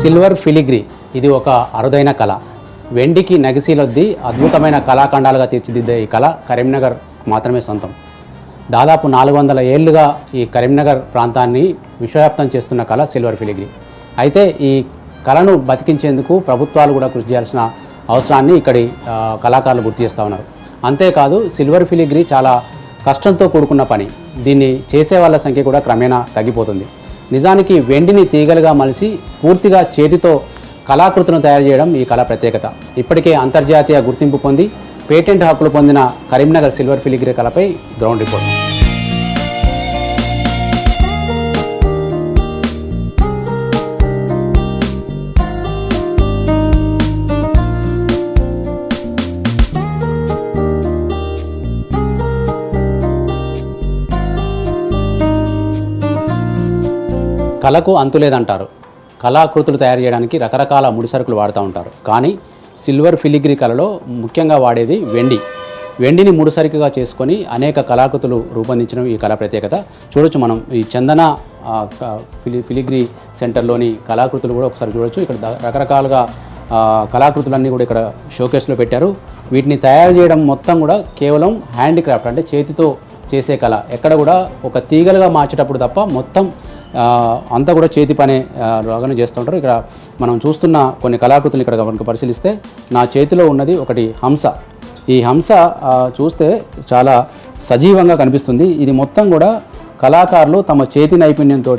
Silver filigree ఇది ఒక అరుదైన కళ. వెండికి నగిశీలొద్ది అద్భుతమైన కళాఖండాలుగా తీర్చిదిద్దే ఈ కళ కరీంనగర్ మాత్రమే సొంతం. దాదాపు 400 ఏళ్లుగా ఈ కరీంనగర్ ప్రాంతాన్ని విశ్వవ్యాప్తం చేస్తున్న కళ సిల్వర్ ఫిలిగ్రీ. అయితే ఈ కళను బతికించేందుకు ప్రభుత్వాలు కూడా కృషి చేయాల్సిన అవసరాన్ని ఇక్కడి కళాకారులు గుర్తు చేస్తూ ఉన్నారు. అంతేకాదు సిల్వర్ ఫిలిగ్రీ చాలా కష్టంతో కూడుకున్న పని. దీన్ని చేసే వాళ్ళ సంఖ్య కూడా క్రమేణా తగ్గిపోతుంది. నిజానికి వెండిని తీగలుగా మలిసి పూర్తిగా చేతితో కళాకృతులను తయారు చేయడం ఈ కళ ప్రత్యేకత. ఇప్పటికే అంతర్జాతీయ గుర్తింపు పొంది పేటెంట్ హక్కులు పొందిన కరీంనగర్ సిల్వర్ ఫిలిగ్రీ కళపై గ్రౌండ్ రిపోర్ట్. కళకు అంతులేదంటారు. కళాకృతులు తయారు చేయడానికి రకరకాల ముడిసరుకులు వాడుతూ ఉంటారు. కానీ సిల్వర్ ఫిలిగ్రీ కళలో ముఖ్యంగా వాడేది వెండిని ముడిసరుకుగా చేసుకొని అనేక కళాకృతులు రూపొందించడం ఈ కళ ప్రత్యేకత. చూడొచ్చు మనం ఈ చందన ఫిలిగ్రీ సెంటర్లోని కళాకృతులు కూడా ఒకసారి చూడొచ్చు. ఇక్కడ రకరకాలుగా కళాకృతులన్నీ కూడా ఇక్కడ షోకేస్లో పెట్టారు. వీటిని తయారు చేయడం మొత్తం కూడా కేవలం హ్యాండిక్రాఫ్ట్, అంటే చేతితో చేసే కళ. ఎక్కడ కూడా ఒక తీగలుగా మార్చేటప్పుడు తప్ప మొత్తం అంతా కూడా చేతి పనే లాగానే చేస్తూ ఉంటారు. ఇక్కడ మనం చూస్తున్న కొన్ని కళాకృతులు ఇక్కడ కనుక పరిశీలిస్తే నా చేతిలో ఉన్నది ఒకటి హంస. ఈ హంస చూస్తే చాలా సజీవంగా కనిపిస్తుంది. ఇది మొత్తం కూడా కళాకారులు తమ చేతి నైపుణ్యంతో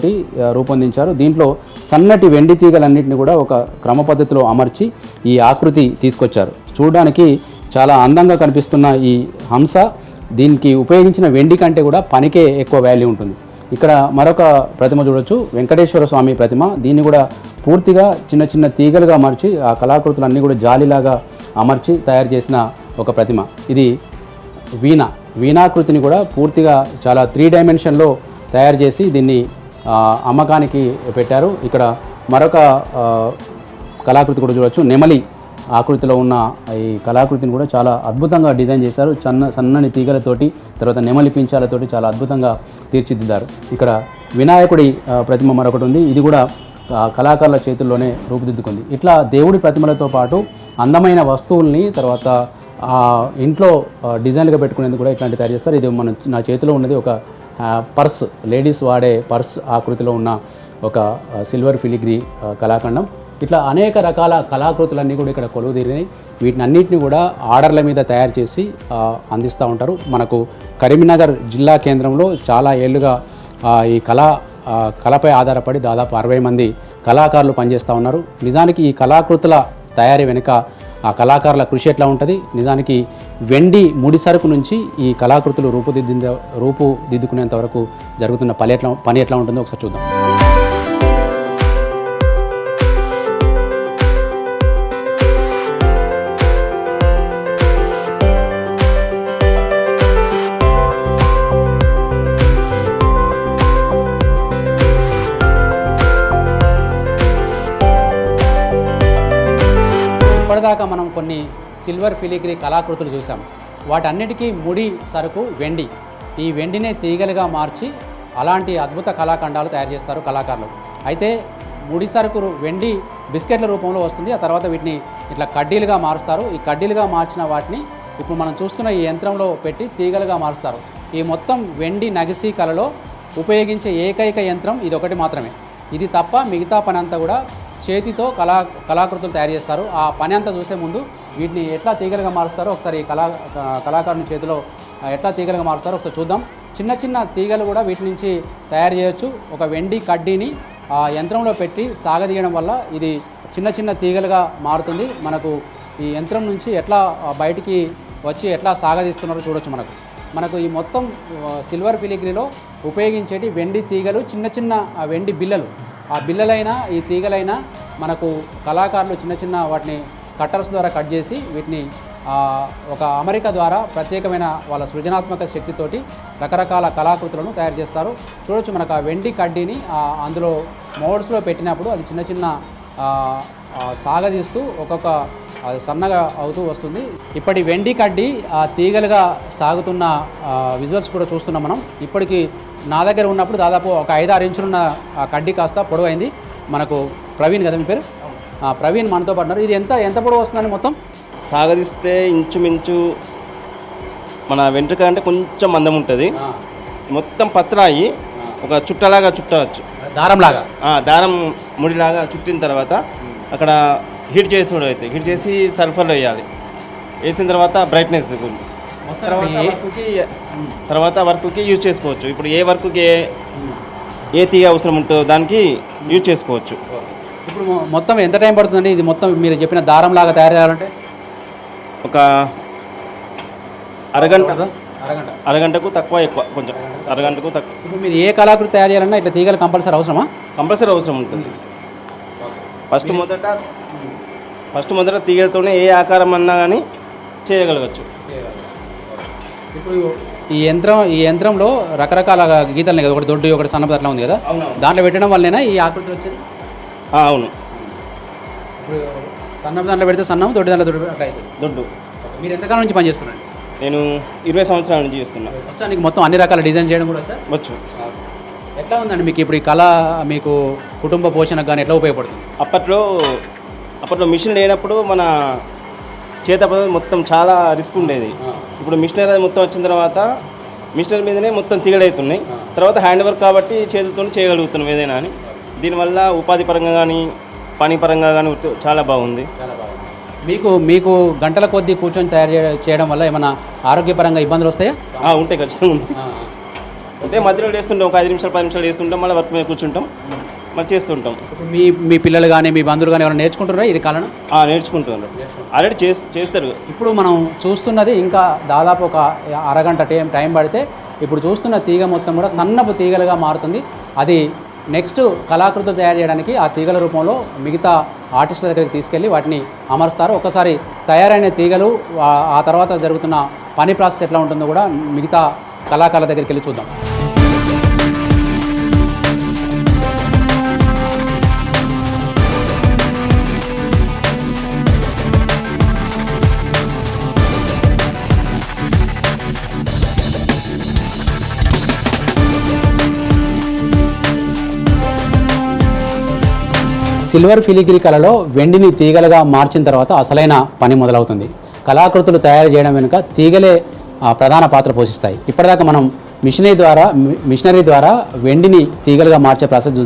రూపొందించారు. దీంట్లో సన్నటి వెండి తీగలన్నింటినీ కూడా ఒక క్రమ పద్ధతిలో అమర్చి ఈ ఆకృతి తీసుకొచ్చారు. చూడడానికి చాలా అందంగా కనిపిస్తున్న ఈ హంస, దీనికి ఉపయోగించిన వెండి కంటే కూడా పనికే ఎక్కువ వాల్యూ ఉంటుంది. ఇక్కడ మరొక ప్రతిమ చూడొచ్చు, వెంకటేశ్వర స్వామి ప్రతిమ. దీన్ని కూడా పూర్తిగా చిన్న చిన్న తీగలుగా మార్చి ఆ కళాకృతులన్నీ కూడా జాలిలాగా అమర్చి తయారు చేసిన ఒక ప్రతిమ. ఇది వీణాకృతిని కూడా పూర్తిగా చాలా 3 డైమెన్షన్లో తయారు చేసి దీన్ని అమ్మకానికి పెట్టారు. ఇక్కడ మరొక కళాకృతి కూడా చూడొచ్చు, నెమలి ఆకృతిలో ఉన్న ఈ కళాకృతిని కూడా చాలా అద్భుతంగా డిజైన్ చేశారు. సన్నని తీగలతోటి, తర్వాత నెమలి పించాలతోటి చాలా అద్భుతంగా తీర్చిదిద్దారు. ఇక్కడ వినాయకుడి ప్రతిమ మరొకటి ఉంది. ఇది కూడా కళాకారుల చేతుల్లోనే రూపుదిద్దుకుంది. ఇట్లా దేవుడి ప్రతిమలతో పాటు అందమైన వస్తువుల్ని తర్వాత ఇంట్లో డిజైన్గా పెట్టుకునేందుకు కూడా ఇట్లాంటి తయారు చేస్తారు. ఇది నా చేతిలో ఉన్నది ఒక పర్స్, లేడీస్ వాడే పర్స్ ఆకృతిలో ఉన్న ఒక సిల్వర్ ఫిలిగ్రీ కళాఖండం. ఇట్లా అనేక రకాల కళాకృతులన్నీ కూడా ఇక్కడ కొలువుదీరినాయి. వీటిని అన్నింటినీ కూడా ఆర్డర్ల మీద తయారు చేసి అందిస్తూ ఉంటారు. మనకు కరీంనగర్ జిల్లా కేంద్రంలో చాలా ఏళ్ళుగా ఈ కళపై ఆధారపడి దాదాపు 60 మంది కళాకారులు పనిచేస్తూ ఉన్నారు. నిజానికి ఈ కళాకృతుల తయారీ వెనుక ఆ కళాకారుల కృషి ఎట్లా ఉంటుంది, నిజానికి వెండి ముడి సరుకు నుంచి ఈ కళాకృతులు రూపుదిద్దుకునేంత వరకు జరుగుతున్న పని ఎట్లా ఉంటుందో ఒకసారి చూద్దాం. ఇప్పటిదాకా మనం కొన్ని సిల్వర్ ఫిలిగ్రీ కళాకృతులు చూసాం. వాటన్నిటికీ ముడి సరుకు వెండి. ఈ వెండినే తీగలుగా మార్చి అలాంటి అద్భుత కళాఖండాలు తయారు చేస్తారు కళాకారులు. అయితే ముడి సరుకు వెండి బిస్కెట్ల రూపంలో వస్తుంది. ఆ తర్వాత వీటిని ఇట్లా కడ్డీలుగా మారుస్తారు. ఈ కడ్డీలుగా మార్చిన వాటిని ఇప్పుడు మనం చూస్తున్న ఈ యంత్రంలో పెట్టి తీగలుగా మారుస్తారు. ఈ మొత్తం వెండి నగిశీ కళలో ఉపయోగించే ఏకైక యంత్రం ఇది ఒకటి మాత్రమే. ఇది తప్ప మిగతా పని అంతా కూడా చేతితో కళాకృతులు తయారు చేస్తారు. ఆ పని అంతా చూసే ముందు వీటిని ఎట్లా తీగలుగా మారుస్తారో ఒకసారి కళాకారుని చేతిలో ఎట్లా తీగలుగా మారుస్తారో ఒకసారి చూద్దాం. చిన్న చిన్న తీగలు కూడా వీటి నుంచి తయారు చేయొచ్చు. ఒక వెండి కడ్డీని ఆ యంత్రంలో పెట్టి సాగదీయడం వల్ల ఇది చిన్న చిన్న తీగలుగా మారుతుంది. మనకు ఈ యంత్రం నుంచి ఎట్లా బయటికి వచ్చి ఎట్లా సాగదీస్తున్నారో చూడొచ్చు. మనకు ఈ మొత్తం సిల్వర్ ఫిలిగ్రీలో ఉపయోగించేటి వెండి తీగలు, చిన్న చిన్న వెండి బిళ్ళలు. ఆ బిళ్ళలైనా ఈ తీగలైనా మనకు కళాకారులు చిన్న చిన్న వాటిని కట్టర్స్ ద్వారా కట్ చేసి వీటిని ఒక అమరిక ద్వారా ప్రత్యేకమైన వాళ్ళ సృజనాత్మక శక్తితోటి రకరకాల కళాకృతులను తయారు చేస్తారు. చూడొచ్చు, మనకు ఆ వెండి కడ్డీని అందులో మోడ్స్లో పెట్టినప్పుడు అది చిన్న చిన్న సాగదీస్తూ ఒక్కొక్క సన్నగా అవుతూ వస్తుంది. ఇప్పటి వెండి కడ్డీ తీగలుగా సాగుతున్న విజువల్స్ కూడా చూస్తున్నాం మనం. ఇప్పటికి నా దగ్గర ఉన్నప్పుడు దాదాపు ఒక 5-6 ఇంచులున్న కడ్డీ కాస్త పొడవైంది. మనకు ప్రవీణ్ కదా మీ పేరు? ప్రవీణ్ మనతో పాటున్నారు. ఇది ఎంత పొడవు వస్తుందండి మొత్తం? సాగదీస్తే ఇంచుమించు మన వెంట్రుక అంటే కొంచెం మందం ఉంటుంది. మొత్తం పత్రాయి ఒక చుట్టలాగా చుట్టవచ్చు, దారంలాగా. దారం ముడిలాగా చుట్టిన తర్వాత అక్కడ హీట్ చేసి అయితే హీట్ చేసి సల్ఫర్లో వేయాలి. వేసిన తర్వాత బ్రైట్నెస్ తర్వాత వర్క్కి యూజ్ చేసుకోవచ్చు. ఇప్పుడు ఏ వర్క్కి ఏ తీగ అవసరం ఉంటుందో దానికి యూజ్ చేసుకోవచ్చు. ఇప్పుడు మొత్తం ఎంత టైం పడుతుందండి ఇది మొత్తం మీరు చెప్పిన దారంలాగా తయారు చేయాలంటే? ఒక అరగంటకు తక్కువ, ఎక్కువ కొంచెం అరగంటకు తక్కువ. ఇప్పుడు మీరు ఏ కళాకృతి తయారు చేయాలన్నా ఇట్లా తీగలు కంపల్సరీ అవసరమా? కంపల్సరీ అవసరం ఉంటుంది. ఫస్ట్ మొదట తీగలతోనే ఏ ఆకారం అన్నా కానీ చేయగలగచ్చు. ఇప్పుడు ఈ యంత్రంలో రకరకాల గీతలు కదా, ఒకటి దొడ్డు ఒకటి సన్నపు అట్లా ఉంది కదా, దాంట్లో పెట్టడం వల్లేనా ఈ ఆకృతులు వచ్చేది? అవును. ఇప్పుడు సన్నపు దాంట్లో పెడితే సన్నం, దొడ్డు దాంట్లో దొడ్డు అట్లా అవుతుంది. దొడ్డు. మీరు ఎంతకాలం నుంచి పనిచేస్తున్నారండి? నేను 20 సంవత్సరాల నుంచి చేస్తున్నాను. వచ్చా నీకు మొత్తం అన్ని రకాల డిజైన్ చేయడం కూడా వచ్చా? వచ్చు. ఎట్లా ఉందండి మీకు ఇప్పుడు ఈ కళ మీకు కుటుంబ పోషణకు కానీ ఎట్లా ఉపయోగపడుతుంది? అప్పట్లో మిషన్ లేనప్పుడు మన చేత మొత్తం చాలా రిస్క్ ఉండేది. ఇప్పుడు మిషనరీ మొత్తం వచ్చిన తర్వాత మిషనరీ మీదనే మొత్తం తీగలవుతున్నాయి. తర్వాత హ్యాండ్ వర్క్ కాబట్టి చేతులతో చేయగలుగుతున్నాం ఏదైనా అని. దీనివల్ల ఉపాధి పరంగా కానీ పని పరంగా కానీ చాలా బాగుంది. మీకు గంటల కొద్దీ కూర్చొని తయారు చేయడం వల్ల ఏమైనా ఆరోగ్యపరంగా ఇబ్బందులు వస్తాయా? ఉంటాయి, ఖచ్చితంగా ఉంటాయి. అంటే మధ్యలో వేస్తుంటాం, ఒక 5 నిమిషాలు 10 నిమిషాలు వేస్తుంటాం, మళ్ళీ వర్క్ మీద కూర్చుంటాం, మళ్ళీ చేస్తుంటాం. మీ పిల్లలు కానీ మీ బంధువులు కానీ ఎవరైనా నేర్చుకుంటున్నారా ఇది కాలం? నేర్చుకుంటున్నారు, ఆల్రెడీ చేస్తారు. ఇప్పుడు మనం చూస్తున్నది ఇంకా దాదాపు ఒక అరగంట టైం పడితే ఇప్పుడు చూస్తున్న తీగ మొత్తం కూడా సన్నపు తీగలుగా మారుతుంది. అది నెక్స్ట్ కళాకృతులు తయారు చేయడానికి ఆ తీగల రూపంలో మిగతా ఆర్టిస్టుల దగ్గరికి తీసుకెళ్ళి వాటిని అమరుస్తారు. ఒకసారి తయారైన తీగలు ఆ తర్వాత జరుగుతున్న పని ప్రాసెస్ ఎట్లా ఉంటుందో కూడా మిగతా కళాకారుల దగ్గరికి వెళ్ళి చూద్దాం. సిల్వర్ ఫిలిగ్రీ కళలో వెండిని తీగలుగా మార్చిన తర్వాత అసలైన పని మొదలవుతుంది. కళాకృతులు తయారు చేయడం వెనుక తీగలే ప్రధాన పాత్ర పోషిస్తాయి. ఇప్పటిదాకా మనం మిషనరీ ద్వారా వెండిని తీగలుగా మార్చే ప్రాసెస్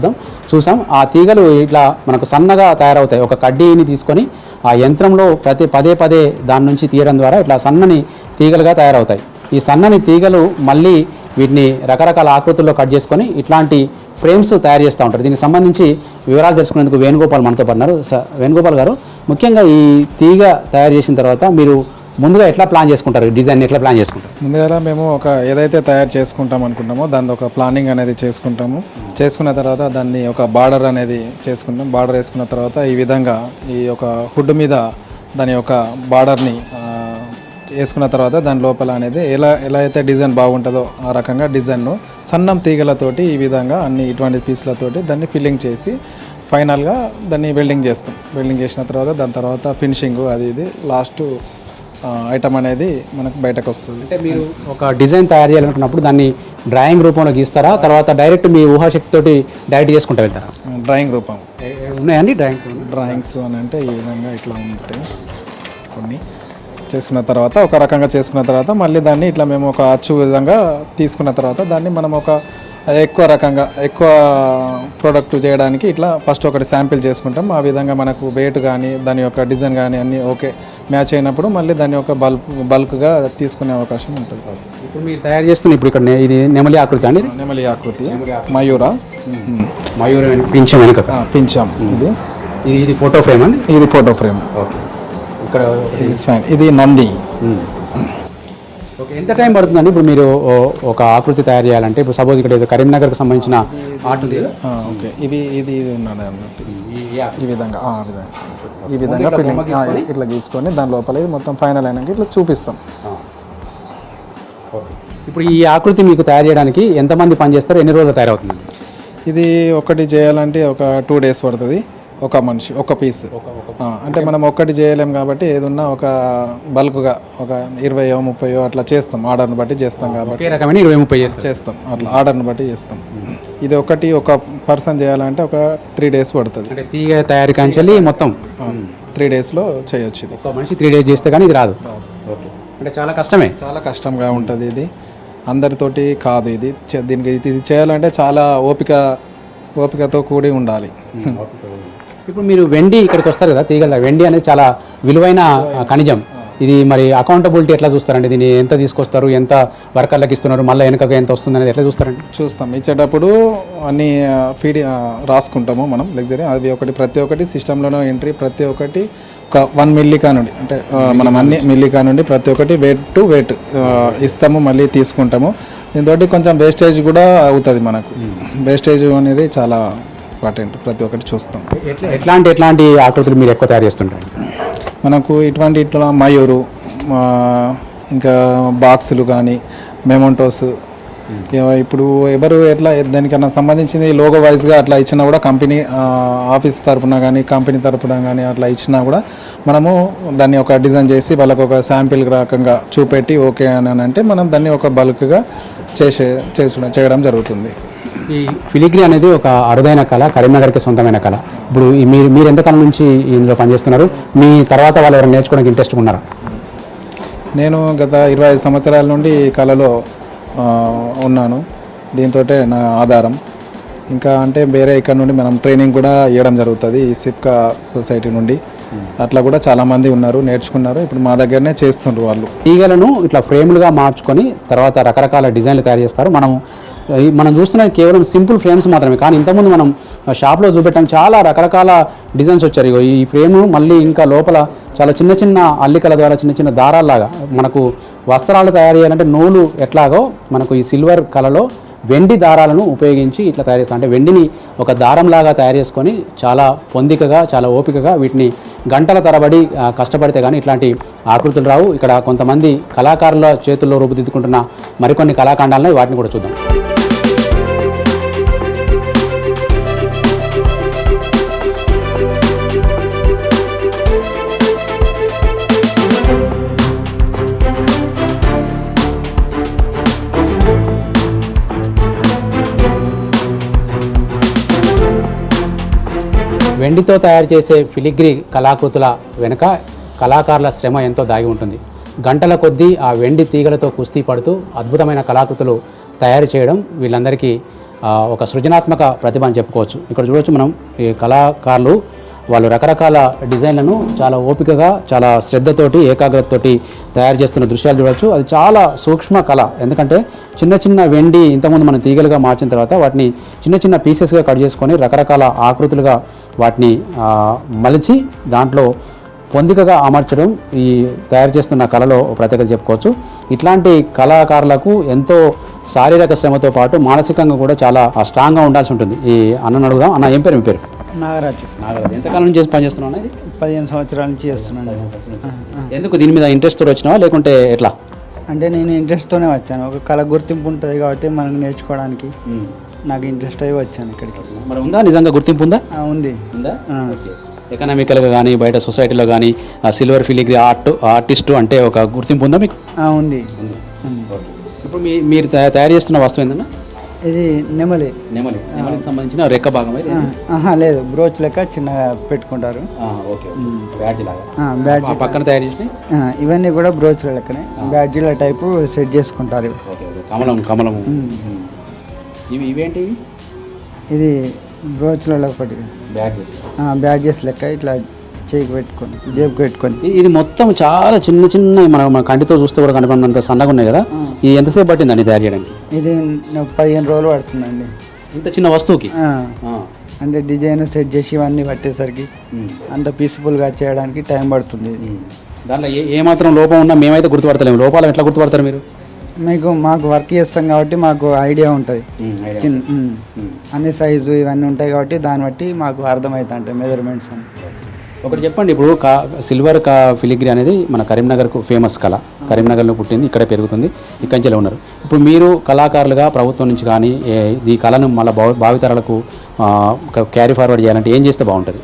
చూసాం. ఆ తీగలు ఇట్లా మనకు సన్నగా తయారవుతాయి. ఒక కడ్డీని తీసుకొని ఆ యంత్రంలో పదే దాని నుంచి తీయడం ద్వారా ఇట్లా సన్నని తీగలుగా తయారవుతాయి. ఈ సన్నని తీగలు మళ్ళీ వీటిని రకరకాల ఆకృతుల్లో కట్ చేసుకొని ఇట్లాంటి ఫ్రేమ్స్ తయారు చేస్తూ ఉంటారు. దీనికి సంబంధించి వివరాలు తెలుసుకునేందుకు వేణుగోపాల్ మనతో పడినారు. వేణుగోపాల్ గారు, ముఖ్యంగా ఈ తీగ తయారు చేసిన తర్వాత మీరు ముందుగా ఎట్లా ప్లాన్ చేసుకుంటారు? డిజైన్ ఎట్లా ప్లాన్ చేసుకుంటారు? ముందుగా మేము ఏదైతే తయారు చేసుకుంటాం అనుకుంటామో దాన్ని ఒక ప్లానింగ్ అనేది చేసుకుంటాము. చేసుకున్న తర్వాత దాన్ని ఒక బార్డర్ అనేది చేసుకుంటాం. బార్డర్ వేసుకున్న తర్వాత ఈ విధంగా ఈ ఒక హుడ్ మీద దాని యొక్క బార్డర్ని వేసుకున్న తర్వాత దాని లోపల అనేది ఎలా అయితే డిజైన్ బాగుంటుందో ఆ రకంగా డిజైన్ను సన్నం తీగలతోటి ఈ విధంగా అన్ని ఇటువంటి పీసులతోటి దాన్ని ఫిల్లింగ్ చేసి ఫైనల్గా దాన్ని వెల్డింగ్ చేస్తాం. వెల్డింగ్ చేసిన తర్వాత దాని తర్వాత ఫినిషింగ్ ఇది లాస్ట్ ఐటమ్ అనేది మనకు బయటకు వస్తుంది. అంటే మీరు ఒక డిజైన్ తయారు చేయాలనుకున్నప్పుడు దాన్ని డ్రాయింగ్ రూపంలో గీస్తారా, తర్వాత డైరెక్ట్ మీ ఊహాశక్తితోటి డైరెక్ట్ చేసుకుంటూ వెళ్తారా? డ్రాయింగ్ రూపం ఉన్నాయండి డ్రాయింగ్స్ అని అంటే ఈ విధంగా ఇట్లా ఉంటాయి. కొన్ని చేసుకున్న తర్వాత ఒక రకంగా చేసుకున్న తర్వాత మళ్ళీ దాన్ని ఇట్లా మేము ఒక అచ్చు విధంగా తీసుకున్న తర్వాత దాన్ని మనం ఒక ఎక్కువ ప్రోడక్ట్ చేయడానికి ఇట్లా ఫస్ట్ ఒకటి శాంపిల్ చేసుకుంటాం. ఆ విధంగా మనకు వెయిట్ కానీ దాని యొక్క డిజైన్ కానీ అన్నీ ఓకే మ్యాచ్ అయినప్పుడు మళ్ళీ దాని యొక్క బల్క్గా తీసుకునే అవకాశం ఉంటుంది. ఇప్పుడు మీరు తయారు చేస్తున్న ఇప్పుడు ఇక్కడ ఇది నెమలి ఆకృతి అండి? నెమలి ఆకృతి, మయూర పింఛం. ఇది ఫోటో ఫ్రేమ్ అండి? ఇది ఫోటో ఫ్రేమ్. ఇక్కడ ఇది నంది. ఓకే, ఎంత టైం పడుతుందండి ఇప్పుడు మీరు ఒక ఆకృతి తయారు చేయాలంటే? ఇప్పుడు సపోజ్ ఇక్కడ కరీంనగర్కి సంబంధించిన ఆర్ట్ ఉంది. ఓకే, ఇది ఉన్నది అన్నట్టు ఈ విధంగా ఫిల్లింగ్ ఇట్లా గీసుకొని దాని లోపల ఇది మొత్తం ఫైనల్ అయినాక ఇట్లా చూపిస్తాం. ఇప్పుడు ఈ ఆకృతి మీకు తయారు చేయడానికి ఎంతమంది పని చేస్తారు? ఎన్ని రోజులు తయారవుతుంది? ఇది ఒకటి చేయాలంటే ఒక 2 days పడుతుంది. ఒక మనిషి ఒక పీస్. అంటే మనం ఒక్కటి చేయలేం కాబట్టి ఏదున్నా ఒక బల్క్గా ఒక 20-30 అట్లా చేస్తాం, ఆర్డర్ని బట్టి చేస్తాం కాబట్టి. ఒకే రకమైన 20-30 చేస్తాం అట్లా ఆర్డర్ని బట్టి చేస్తాం. ఇది ఒకటి ఒక పర్సన్ చేయాలంటే ఒక 3 days పడుతుంది. అంటే తీగ తయారీ కాంచెల్లి మొత్తం 3 daysలో చేయొచ్చు. ఇది ఒక మనిషి 3 days చేస్తే కానీ ఇది రాదు. ఓకే, అంటే చాలా కష్టమే, చాలా కష్టంగా ఉంటుంది. ఇది అందరితోటి కాదు. ఇది దీనికి ఇది చేయాలంటే చాలా ఓపికతో కూడి ఉండాలి. ఇప్పుడు మీరు వెండి ఇక్కడికి వస్తారు కదా, తీగల వెండి అనేది చాలా విలువైన ఖనిజం. ఇది మరి అకౌంటబిలిటీ ఎట్లా చూస్తారండి? దీన్ని ఎంత తీసుకొస్తారు, ఎంత వర్కర్లకు ఇస్తున్నారు, మళ్ళీ వెనకగా ఎంత వస్తుంది అనేది ఎట్లా చూస్తారండి? చూస్తాం, ఇచ్చేటప్పుడు అన్ని ఫీడ్ రాసుకుంటాము మనం లగ్జరీ. అది ఒకటి ప్రతి ఒక్కటి సిస్టంలోనూ ఎంట్రీ, ప్రతి ఒక్కటి ఒక 1 మిల్లీకా నుండి, అంటే మనం అన్ని మిల్లీకా నుండి ప్రతి ఒక్కటి వెయిట్ టు వెయిట్ ఇస్తాము, మళ్ళీ తీసుకుంటాము. దీంతో కొంచెం వేస్టేజ్ కూడా అవుతుంది మనకు. వేస్టేజ్ అనేది చాలా ఇంపార్టెంట్, ప్రతి ఒక్కటి చూస్తాం. ఎట్లాంటి ఆకృతులు మీరు ఎక్కువ తయారు చేస్తుంటారు? మనకు ఇట్లా మయూరు, ఇంకా బాక్సులు కానీ మెమోంటోస్. ఇప్పుడు ఎవరు ఎట్లా దానికన్నా సంబంధించింది లోగో వైజ్గా అట్లా ఇచ్చినా కూడా కంపెనీ ఆఫీస్ తరఫున కానీ కంపెనీ తరఫున కానీ అట్లా ఇచ్చినా కూడా మనము దాన్ని ఒక డిజైన్ చేసి వాళ్ళకు ఒక శాంపిల్ రకంగా చూపెట్టి ఓకే అని అంటే మనం దాన్ని ఒక బల్క్గా చేయడం జరుగుతుంది. ఈ ఫిలిగ్రీ అనేది ఒక అరుదైన కళ, కరీంనగర్కి సొంతమైన కళ. ఇప్పుడు మీరు ఎంతకాలం నుంచి ఇందులో పనిచేస్తున్నారు? మీ తర్వాత వాళ్ళు ఎవరైనా నేర్చుకోవడానికి ఇంట్రెస్ట్ ఉన్నారా? నేను గత 25 సంవత్సరాల నుండి ఈ కళలో ఉన్నాను. దీంతో నా ఆధారం. ఇంకా అంటే వేరే ఇక్కడ నుండి మనం ట్రైనింగ్ కూడా ఇవ్వడం జరుగుతుంది, ఈ సిప్కా సొసైటీ నుండి. అట్లా కూడా చాలామంది ఉన్నారు, నేర్చుకున్నారు. ఇప్పుడు మా దగ్గరనే చేస్తుండ్రు వాళ్ళు. తీగలను ఇట్లా ఫ్రేమ్లుగా మార్చుకొని తర్వాత రకరకాల డిజైన్లు తయారు చేస్తారు. మనం చూస్తున్నది కేవలం సింపుల్ ఫ్రేమ్స్ మాత్రమే, కానీ ఇంతకుముందు మనం షాప్లో చూపెట్టాం చాలా రకరకాల డిజైన్స్ వచ్చారు. ఈ ఫ్రేము మళ్ళీ ఇంకా లోపల చాలా చిన్న చిన్న అల్లికల ద్వారా చిన్న చిన్న దారాల్లాగా మనకు వస్త్రాలు తయారు చేయాలంటే నూలు ఎట్లాగో మనకు ఈ సిల్వర్ కళలో వెండి దారాలను ఉపయోగించి ఇట్లా తయారు చేస్తాం. అంటే వెండిని ఒక దారంలాగా తయారు చేసుకొని చాలా పొందికగా చాలా ఓపికగా వీటిని గంటల తరబడి కష్టపడితే కానీ ఇట్లాంటి ఆకృతులు రావు. ఇక్కడ కొంతమంది కళాకారుల చేతుల్లో రూపుదిద్దుకుంటున్న మరికొన్ని కళాఖండాలను వాటిని కూడా చూద్దాం. వెండితో తయారు చేసే ఫిలిగ్రీ కళాకృతుల వెనుక కళాకారుల శ్రమ ఎంతో దాగి ఉంటుంది. గంటల కొద్దీ ఆ వెండి తీగలతో కుస్తీ పడుతూ అద్భుతమైన కళాకృతులు తయారు చేయడం వీళ్ళందరికీ ఒక సృజనాత్మక ప్రతిభ అని చెప్పుకోవచ్చు. ఇక్కడ చూడవచ్చు మనం ఈ కళాకారులు వాళ్ళు రకరకాల డిజైన్లను చాలా ఓపికగా చాలా శ్రద్ధతోటి ఏకాగ్రతతోటి తయారు చేస్తున్న దృశ్యాలు చూడవచ్చు. అది చాలా సూక్ష్మ కళ, ఎందుకంటే చిన్న చిన్న వెండి ఇంతకుముందు మనం తీగలుగా మార్చిన తర్వాత వాటిని చిన్న చిన్న పీసెస్గా కట్ చేసుకొని రకరకాల ఆకృతులుగా వాటిని మలిచి దాంట్లో పొందికగా అమర్చడం ఈ తయారు చేస్తున్న కళలో ప్రత్యేకత చెప్పుకోవచ్చు. ఇట్లాంటి కళాకారులకు ఎంతో శారీరక శ్రమతో పాటు మానసికంగా కూడా చాలా స్ట్రాంగ్గా ఉండాల్సి ఉంటుంది. ఈ అన్నను అడుగుదాం. అన్న, ఏం పేరు? మీ పేరు? నాగరాజు. ఎంతకాలం నుంచి పనిచేస్తున్నాను? ఇది 15 సంవత్సరాల నుంచి చేస్తున్నాను. ఎందుకు దీని మీద ఇంట్రెస్ట్ వచ్చినావా లేకుంటే ఎట్లా? అంటే నేను ఇంట్రెస్ట్తోనే వచ్చాను. ఒక కళ గుర్తింపు ఉంటుంది కాబట్టి మనం నేర్చుకోవడానికి నాకు ఇంట్రెస్ట్ అయ్యి వచ్చాను ఇక్కడికి. మరి ఉందా, నిజంగా గుర్తింపు ఉందా? ఉంది. ఉందా? ఎకనామికల్గా కానీ బయట సొసైటీలో కానీ సిల్వర్ ఫిలిగ్రీ ఆర్టిస్టు అంటే ఒక గుర్తింపు ఉందా మీకు? ఉంది. ఇప్పుడు మీరు తయారు చేస్తున్న వస్తువు ఏంటన్నా? ఇది నెమలికి సంబంధించిన రెక్క భాగం? లేదు, బ్రోచ్ లెక్క చిన్నగా పెట్టుకుంటారు. బ్యాడ్జ్ పక్కన తయారు చేసిన ఇవన్నీ కూడా బ్రోచ్ల లెక్కనే బ్యాడ్జీల టైపు సెట్ చేసుకుంటారు. కమలం ఇవేంటి? ఇది బ్రోచ్లలో ఒకటి బ్యాడ్జెస్ లెక్క ఇట్లా చేయికి పెట్టుకొని జేబుకి పెట్టుకొని. ఇది మొత్తం చాలా చిన్న చిన్న మన కంటితో చూస్తే కూడా కనపడినంత సన్నగా ఉన్నాయి కదా. ఇది ఎంతసేపు పట్టిందండి తయారు చేయడానికి? ఇది 15 రోజులు పడుతుందండి ఇంత చిన్న వస్తువుకి. అంటే డిజైన్ సెట్ చేసి ఇవన్నీ పట్టేసరికి అంత పీస్ఫుల్గా చేయడానికి టైం పడుతుంది. దాంట్లో ఏమాత్రం లోపం ఉన్నా మేమైతే గుర్తుపడతలేము. లోపాలు ఎట్లా గుర్తుపడతారు మీరు? మాకు వర్క్ చేస్తాం కాబట్టి మాకు ఐడియా ఉంటుంది. అన్ని సైజు ఇవన్నీ ఉంటాయి కాబట్టి దాన్ని బట్టి మాకు అర్థమవుతా ఉంటాయి మెజర్మెంట్స్ అని. ఒకటి చెప్పండి, ఇప్పుడు సిల్వర్ ఫిలిగ్రీ అనేది మన కరీంనగర్కు ఫేమస్ కళ. కరీంనగర్లో పుట్టింది, ఇక్కడే పెరుగుతుంది, ఇక్కడి నుంచే ఉన్నారు. ఇప్పుడు మీరు కళాకారులుగా ప్రభుత్వం నుంచి కానీ ఈ కళను మళ్ళీ భావితరాలకు క్యారీ ఫార్వర్డ్ చేయాలంటే ఏం చేస్తే బాగుంటుంది?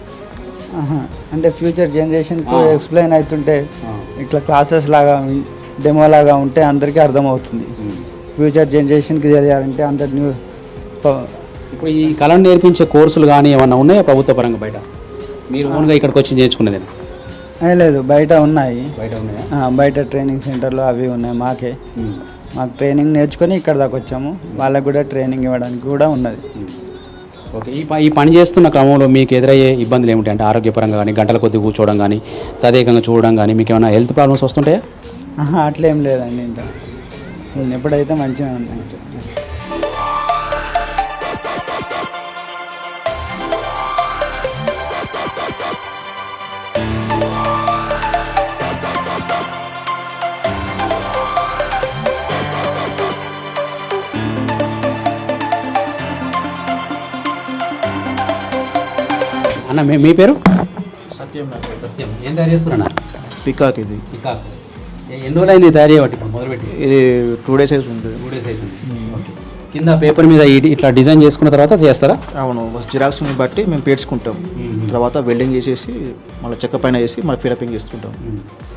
అంటే ఫ్యూచర్ జనరేషన్కు ఎక్స్ప్లెయిన్ అవుతుంటే ఇట్లా క్లాసెస్ లాగా డెమో లాగా ఉంటే అందరికీ అర్థమవుతుంది. ఫ్యూచర్ జనరేషన్కి తెలియాలంటే అందరు న్యూ ఇప్పుడు ఈ కళను నేర్పించే కోర్సులు కానీ ఏమన్నా ఉన్నాయా ప్రభుత్వ పరంగా బయట? మీరు ఓన్గా ఇక్కడికి వచ్చి నేర్చుకునేదేనా? లేదు, బయట ఉన్నాయి. బయట ఉన్నాయా? బయట ట్రైనింగ్ సెంటర్లు అవి ఉన్నాయి. మాకు ట్రైనింగ్ నేర్చుకొని ఇక్కడ దాకా వచ్చాము. వాళ్ళకు కూడా ట్రైనింగ్ ఇవ్వడానికి కూడా ఉన్నది. ఓకే. ఈ పని చేస్తున్న క్రమంలో మీకు ఎదురయ్యే ఇబ్బందులు ఏమిటి? అంటే ఆరోగ్యపరంగా కానీ, గంటల కొద్ది కూర్చోవడం కానీ, తదేకంగా చూడడం కానీ, మీకు ఏమైనా హెల్త్ ప్రాబ్లమ్స్ వస్తుంటాయా? అట్లేం లేదండి. ఇంత ఎప్పుడైతే మంచిగా ఉన్నాయి. అన్న మీ పేరు? సత్యం. సత్యం. ఏం తయారు చేస్తున్నా? పికాక్. ఇది పికాక్. ఎన్ని రోజులు అయింది తయారు చేయబట్టి ఇప్పుడు మొదలుపెట్టి? ఇది 2 days అవుతుంది. 2 days అవుతుంది. ఓకే. కింద పేపర్ మీద ఇట్లా డిజైన్ చేసుకున్న తర్వాత చేస్తారా? అవును, జిరాక్స్ని బట్టి మేము పేర్చుకుంటాం. తర్వాత వెల్డింగ్ చేసేసి మళ్ళీ చెక్క పైన వేసి మళ్ళీ ఫిలపింగ్ చేస్తుంటాం.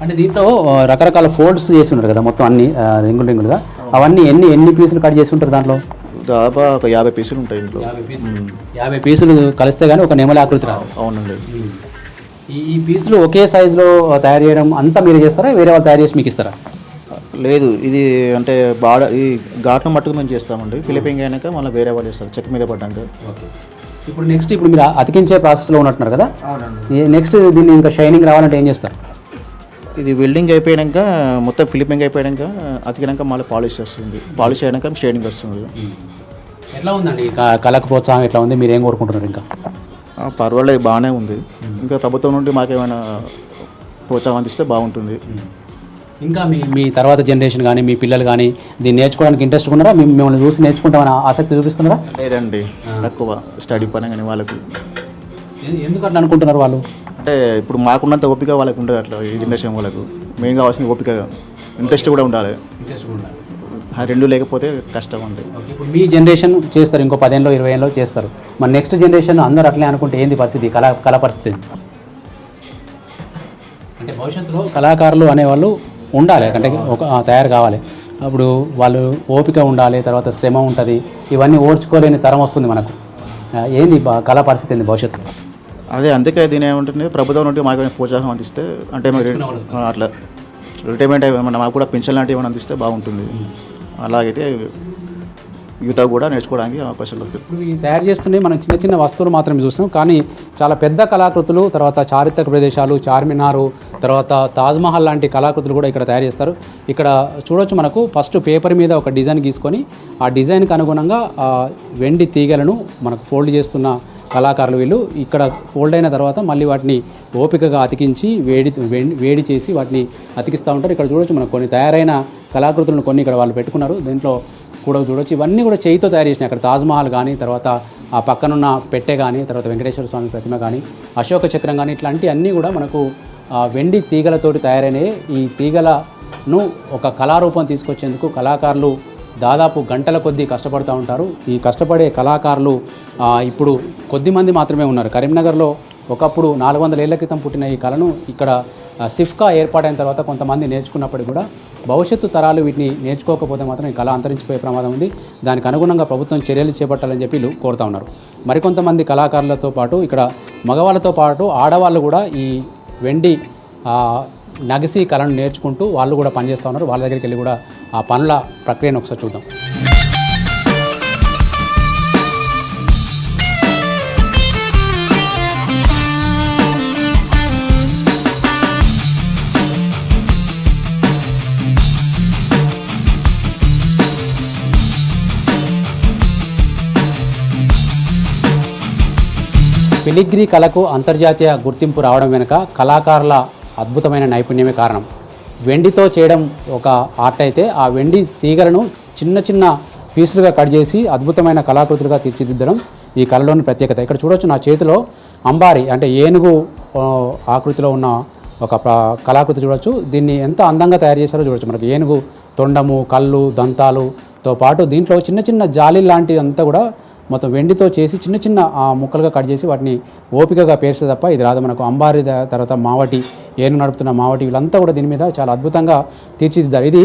అంటే దీంట్లో రకరకాల ఫోల్డ్స్ చేసి ఉంటారు కదా, మొత్తం అన్ని రింగులుగా. అవన్నీ ఎన్ని పీసులు కట్ చేసి ఉంటారు దాంట్లో? దాదాపు ఒక 50 పీసులు ఉంటాయి ఇంట్లో. 50 పీసులు కలిస్తే కానీ ఒక నెమలి ఆకృతి రావు. అవునండి. ఈ పీసులు ఒకే సైజులో తయారు చేయడం అంతా మీరు చేస్తారా, వేరే వాళ్ళు తయారు చేసి మీకు ఇస్తారా? లేదు, ఇది అంటే ఈ ఘాట్ల మట్టుకు మేము చేస్తామండి. ఫిలిపింగ్ అయినాక మళ్ళీ వేరే వాళ్ళు చేస్తారు చెక్క మీద పడ్డాక. ఇప్పుడు మీరు అతికించే ప్రాసెస్లో ఉన్నట్టున్నారు కదా. అవునండి. నెక్స్ట్ దీన్ని ఇంకా షైనింగ్ రావాలంటే ఏం చేస్తారు? ఇది వెల్డింగ్ అయిపోయాక మొత్తం ఫిలిపింగ్ అయిపోయాక అతికినాక మళ్ళీ పాలిష్ వస్తుంది. పాలిష్ అయినాక షైనింగ్ వస్తుంది. ఎట్లా ఉందండి కళకు ప్రోత్సాహం ఎట్లా ఉంది? మీరు ఏం కోరుకుంటున్నారు? ఇంకా పర్వాలేదు, బాగానే ఉంది. ఇంకా ప్రభుత్వం నుండి మాకేమైనా ప్రోత్సాహం అందిస్తే బాగుంటుంది. ఇంకా మీ తర్వాత జనరేషన్ కానీ మీ పిల్లలు కానీ దీన్ని నేర్చుకోవడానికి ఇంట్రెస్ట్ ఉన్నారా? మిమ్మల్ని చూసి నేర్చుకుంటామని ఆసక్తి చూపిస్తున్నారా? లేదండి, తక్కువ స్టడీ పరంగా కానీ వాళ్ళకు. ఎందుకు అట్లా అనుకుంటున్నారు వాళ్ళు? అంటే ఇప్పుడు మాకున్నంత ఓపిక వాళ్ళకు ఉండదు. అట్లా ఈ జనరేషన్ వాళ్ళకు మెయిన్ కావాల్సిన ఓపిక, ఇంట్రెస్ట్ కూడా ఉండాలి. ఆ రెండు లేకపోతే కష్టం అండి. ఇప్పుడు మీ జనరేషన్ చేస్తారు, ఇంకో 10 ఏళ్ళలో 20 ఏళ్ళలో చేస్తారు. మన నెక్స్ట్ జనరేషన్ అందరూ అట్లే అనుకుంటే ఏంది పరిస్థితి? కళ పరిస్థితి అంటే భవిష్యత్తులో కళాకారులు అనేవాళ్ళు ఉండాలి, అంటే తయారు కావాలి. అప్పుడు వాళ్ళు ఓపిక ఉండాలి, తర్వాత శ్రమ ఉంటుంది. ఇవన్నీ ఓర్చుకోలేని తరం వస్తుంది మనకు. ఏంది కళా పరిస్థితి ఏంది భవిష్యత్తులో? అందుకే దీని ఏమంటుంది, ప్రభుత్వం నుండి మాకు ప్రోత్సాహం అందిస్తే, అంటే అట్లా రిటైర్మెంట్ ఏమన్నా మాకు కూడా పెన్షన్ లాంటివి ఏమైనా అందిస్తే బాగుంటుంది. అలాగైతే యువత కూడా నేర్చుకోవడానికి అవకాశాలు వస్తుంది. ఇప్పుడు ఈ తయారు చేస్తుంటే మనం చిన్న వస్తువులు మాత్రమే చూస్తున్నాం, కానీ చాలా పెద్ద కళాకృతులు, తర్వాత చారిత్రక ప్రదేశాలు, చార్మినారు, తర్వాత తాజ్మహల్ లాంటి కళాకృతులు కూడా ఇక్కడ తయారు చేస్తారు. ఇక్కడ చూడొచ్చు, మనకు ఫస్ట్ పేపర్ మీద ఒక డిజైన్ గీసుకొని ఆ డిజైన్కి అనుగుణంగా వెండి తీగలను మనకు ఫోల్డ్ చేస్తున్న కళాకారులు వీళ్ళు. ఇక్కడ ఫోల్డ్ అయిన తర్వాత మళ్ళీ వాటిని ఓపికగా అతికించి వేడి చేసి వాటిని అతికిస్తూ ఉంటారు. ఇక్కడ చూడొచ్చు, మనకు కొన్ని తయారైన కళాకృతులను కొన్ని ఇక్కడ వాళ్ళు పెట్టుకున్నారు. దీంట్లో కూడా చూడొచ్చు, ఇవన్నీ కూడా చేయితో తయారు చేసినాయి. అక్కడ తాజ్మహల్ కానీ, తర్వాత ఆ పక్కనున్న పెట్టె కానీ, తర్వాత వెంకటేశ్వర స్వామి ప్రతిమ కానీ, అశోక చక్రం కానీ, ఇట్లాంటి అన్నీ కూడా మనకు వెండి తీగలతోటి తయారైనవి. ఈ తీగలను ఒక కళారూపం తీసుకొచ్చేందుకు కళాకారులు దాదాపు గంటల కొద్దీ కష్టపడుతూ ఉంటారు. ఈ కష్టపడే కళాకారులు ఇప్పుడు కొద్దిమంది మాత్రమే ఉన్నారు. కరీంనగర్లో ఒకప్పుడు 400 ఏళ్ల క్రితం పుట్టిన ఈ కళను ఇక్కడ సిఫ్కా ఏర్పాటైన తర్వాత కొంతమంది నేర్చుకున్నప్పటికీ కూడా భవిష్యత్తు తరాలు వీటిని నేర్చుకోకపోతే మాత్రం ఈ కళ అంతరించిపోయే ప్రమాదం ఉంది. దానికి అనుగుణంగా ప్రభుత్వం చర్యలు చేపట్టాలని చెప్పి వీళ్ళు కోరుతూ ఉన్నారు. మరికొంతమంది కళాకారులతో పాటు ఇక్కడ మగవాళ్ళతో పాటు ఆడవాళ్ళు కూడా ఈ వెండి నగిసి కళను నేర్చుకుంటూ వాళ్ళు కూడా పనిచేస్తూ ఉన్నారు. వాళ్ళ దగ్గరికి వెళ్ళి కూడా ఆ పనుల ప్రక్రియను ఒకసారి చూద్దాం. ఫిలిగ్రీ కళకు అంతర్జాతీయ గుర్తింపు రావడం వెనుక కళాకారుల అద్భుతమైన నైపుణ్యమే కారణం. వెండితో చేయడం ఒక ఆర్ట్ అయితే, ఆ వెండి తీగలను చిన్న పీసులుగా కట్ చేసి అద్భుతమైన కళాకృతులుగా తీర్చిదిద్దడం ఈ కళలోని ప్రత్యేకత. ఇక్కడ చూడొచ్చు, నా చేతిలో అంబారి అంటే ఏనుగు ఆకృతిలో ఉన్న ఒక కళాకృతి చూడొచ్చు. దీన్ని ఎంత అందంగా తయారు చేశారో చూడొచ్చు. మనకి ఏనుగు తొండము, కళ్ళు, దంతాలుతో పాటు దీంట్లో చిన్న జాలి లాంటిది అంతా కూడా మొత్తం వెండితో చేసి చిన్న చిన్న ముక్కలుగా కట్ చేసి వాటిని ఓపికగా పేర్స్తే తప్ప ఇది రాదు. మనకు అంబారి తర్వాత మావటి, ఏను నడుపుతున్న మావటి, వీళ్ళంతా కూడా దీని మీద చాలా అద్భుతంగా తీర్చిదిద్దారు. ఇది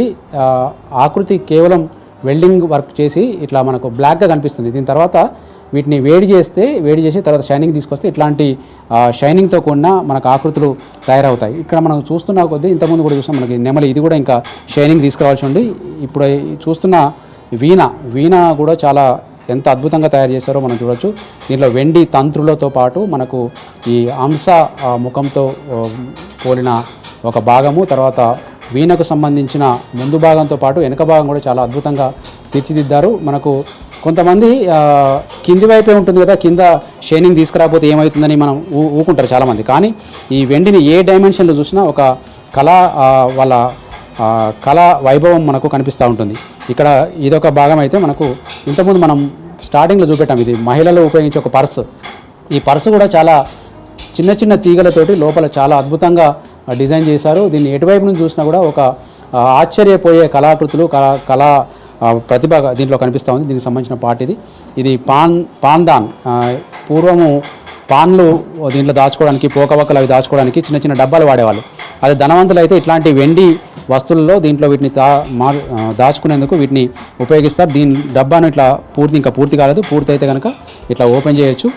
ఆకృతి కేవలం వెల్డింగ్ వర్క్ చేసి ఇట్లా మనకు బ్లాక్గా కనిపిస్తుంది. దీని తర్వాత వీటిని వేడి చేసి తర్వాత షైనింగ్ తీసుకొస్తే ఇట్లాంటి షైనింగ్తో కూడిన మనకు ఆకృతులు తయారవుతాయి. ఇక్కడ మనం చూస్తున్న కొద్దీ ఇంతకుముందు కూడా చూస్తాం మనకి నెమలి, ఇది కూడా ఇంకా షైనింగ్ తీసుకురావాల్సి ఉంది. ఇప్పుడు చూస్తున్న వీణ కూడా చాలా ఎంత అద్భుతంగా తయారు చేశారో మనం చూడొచ్చు. దీంట్లో వెండి తంత్రులతో పాటు మనకు ఈ అంశ ముఖంతో పోలిన ఒక భాగము, తర్వాత వీణకు సంబంధించిన ముందు భాగంతో పాటు వెనుక భాగం కూడా చాలా అద్భుతంగా తీర్చిదిద్దారు. మనకు కొంతమంది కింది వైపే ఉంటుంది కదా, కింద షైనింగ్ తీసుకురాకపోతే ఏమవుతుందని మనం ఊకుంటారు చాలామంది. కానీ ఈ వెండిని ఏ డైమెన్షన్లో చూసినా ఒక వాళ్ళ కళా వైభవం మనకు కనిపిస్తూ ఉంటుంది. ఇక్కడ ఇదొక భాగం అయితే మనకు ఇంతకుముందు మనం స్టార్టింగ్లో చూపెట్టాం, ఇది మహిళలు ఉపయోగించే ఒక పర్సు. ఈ పర్సు కూడా చాలా చిన్న చిన్న తీగలతోటి లోపల చాలా అద్భుతంగా డిజైన్ చేశారు. దీన్ని ఎటువైపు నుంచి చూసినా కూడా ఒక ఆశ్చర్యపోయే కళాకృతులు, కళా ప్రతిభ దీంట్లో కనిపిస్తూ ఉంది. దీనికి సంబంధించిన పార్ట్ ఇది పాన్దాన్. పూర్వము పాన్లు దీంట్లో దాచుకోవడానికి, పోకవక్కలు అవి దాచుకోవడానికి చిన్న చిన్న డబ్బాలు వాడేవాళ్ళు. అదే ధనవంతులు అయితే ఇట్లాంటి వెండి వస్తువుల్లో దీంట్లో వీటిని దాచుకునేందుకు వీటిని ఉపయోగిస్తారు. దీని డబ్బాను ఇట్లా ఇంకా పూర్తి కాలేదు, పూర్తి అయితే కనుక ఇట్లా ఓపెన్ చేయొచ్చు.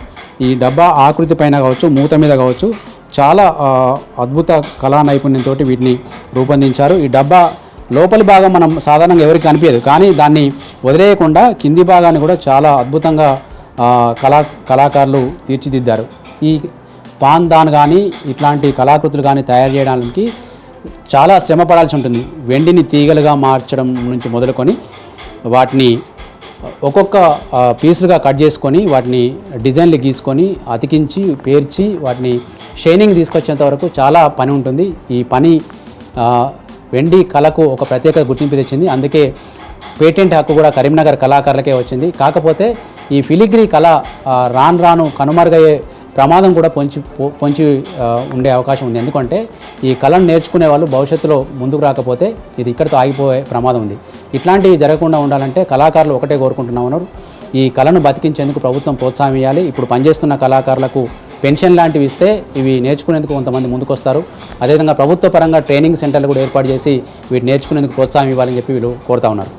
ఈ డబ్బా ఆకృతి పైన కావచ్చు, మూత మీద కావచ్చు, చాలా అద్భుత కళా నైపుణ్యంతో వీటిని రూపొందించారు. ఈ డబ్బా లోపలి భాగం మనం సాధారణంగా ఎవరికి కనిపించదు, కానీ దాన్ని వదిలేయకుండా కింది భాగాన్ని కూడా చాలా అద్భుతంగా కళాకారులు తీర్చిదిద్దారు. ఈ పాన్దాన్ కానీ ఇట్లాంటి కళాకృతులు కానీ తయారు చేయడానికి చాలా శ్రమ పడాల్సి ఉంటుంది. వెండిని తీగలుగా మార్చడం నుంచి మొదలుకొని వాటిని ఒక్కొక్క పీసులుగా కట్ చేసుకొని వాటిని డిజైన్లు గీసుకొని అతికించి పేర్చి వాటిని షైనింగ్ తీసుకొచ్చేంత వరకు చాలా పని ఉంటుంది. ఈ పని వెండి కళకు ఒక ప్రత్యేక గుర్తింపు తెచ్చింది. అందుకే పేటెంట్ హక్కు కూడా కరీంనగర్ కళాకారులకే వచ్చింది. కాకపోతే ఈ ఫిలిగ్రీ కళ రాను కనుమరుగయ్యే ప్రమాదం కూడా పొంచి ఉండే అవకాశం ఉంది. ఎందుకంటే ఈ కళను నేర్చుకునే వాళ్ళు భవిష్యత్తులో ముందుకు రాకపోతే ఇది ఇక్కడితో ఆగిపోయే ప్రమాదం ఉంది. ఇట్లాంటివి జరగకుండా ఉండాలంటే కళాకారులు ఒకటే కోరుకుంటున్నామన్నారు, ఈ కళను బతికించేందుకు ప్రభుత్వం ప్రోత్సాహం ఇవ్వాలి. ఇప్పుడు పనిచేస్తున్న కళాకారులకు పెన్షన్ లాంటివి ఇస్తే ఇవి నేర్చుకునేందుకు కొంతమంది ముందుకొస్తారు. అదేవిధంగా ప్రభుత్వ పరంగా ట్రైనింగ్ సెంటర్లు కూడా ఏర్పాటు చేసి వీటి నేర్చుకునేందుకు ప్రోత్సాహం ఇవ్వాలని చెప్పి వీళ్ళు కోరుతా ఉన్నారు.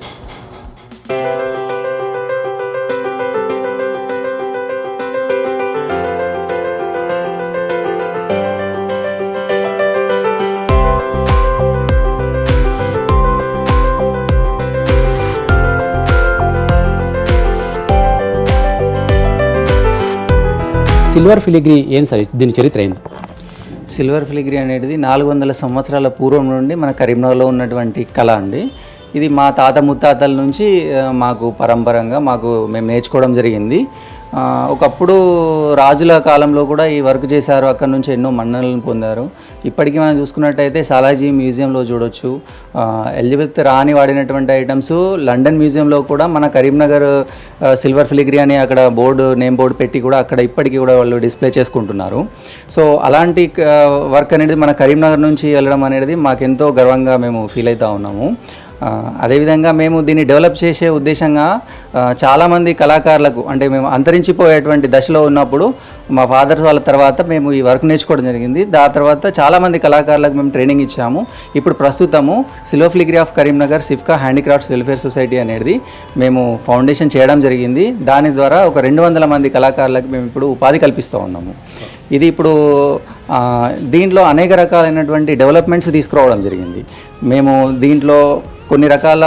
సిల్వర్ ఫిలిగ్రీ ఏం సార్, దీని చరిత్ర ఏంది? సిల్వర్ ఫిలిగ్రీ అనేది 400 సంవత్సరాల పూర్వం నుండి మన కరీంనగర్లో ఉన్నటువంటి కళ అండి. ఇది మా తాత ముత్తాతల నుంచి మాకు పరంపరంగా మేము నేర్చుకోవడం జరిగింది. ఒకప్పుడు రాజుల కాలంలో కూడా ఈ వర్క్ చేశారు, అక్కడ నుంచి ఎన్నో మన్ననలను పొందారు. ఇప్పటికీ మనం చూసుకున్నట్టయితే సాలాజీ మ్యూజియంలో చూడొచ్చు. ఎలిజబెత్ రాణి వాడినటువంటి ఐటమ్స్ లండన్ మ్యూజియంలో కూడా మన కరీంనగర్ సిల్వర్ ఫిలిగ్రీ అని అక్కడ నేమ్ బోర్డు పెట్టి కూడా అక్కడ ఇప్పటికీ కూడా వాళ్ళు డిస్ప్లే చేసుకుంటున్నారు. సో అలాంటి వర్క్ అనేది మన కరీంనగర్ నుంచి వెళ్ళడం అనేది మాకెంతో గర్వంగా మేము ఫీల్ అవుతూ ఉన్నాము. అదేవిధంగా మేము దీన్ని డెవలప్ చేసే ఉద్దేశంగా చాలామంది కళాకారులకు, అంటే మేము అంతరించిపోయేటువంటి దశలో ఉన్నప్పుడు మా ఫాదర్ వాళ్ళ తర్వాత మేము ఈ వర్క్ నేర్చుకోవడం జరిగింది. దాని తర్వాత చాలామంది కళాకారులకు మేము ట్రైనింగ్ ఇచ్చాము. ఇప్పుడు ప్రస్తుతము సిల్వర్ ఫిలిగ్రీ ఆఫ్ కరీంనగర్ సిఫ్కా హ్యాండీక్రాఫ్ట్స్ వెల్ఫేర్ సొసైటీ అనేది మేము ఫౌండేషన్ చేయడం జరిగింది. దాని ద్వారా ఒక 200 మంది కళాకారులకు మేము ఇప్పుడు ఉపాధి కల్పిస్తూ ఉన్నాము. ఇది ఇప్పుడు దీంట్లో అనేక రకాలైనటువంటి డెవలప్మెంట్స్ తీసుకురావడం జరిగింది. మేము దీంట్లో కొన్ని రకాల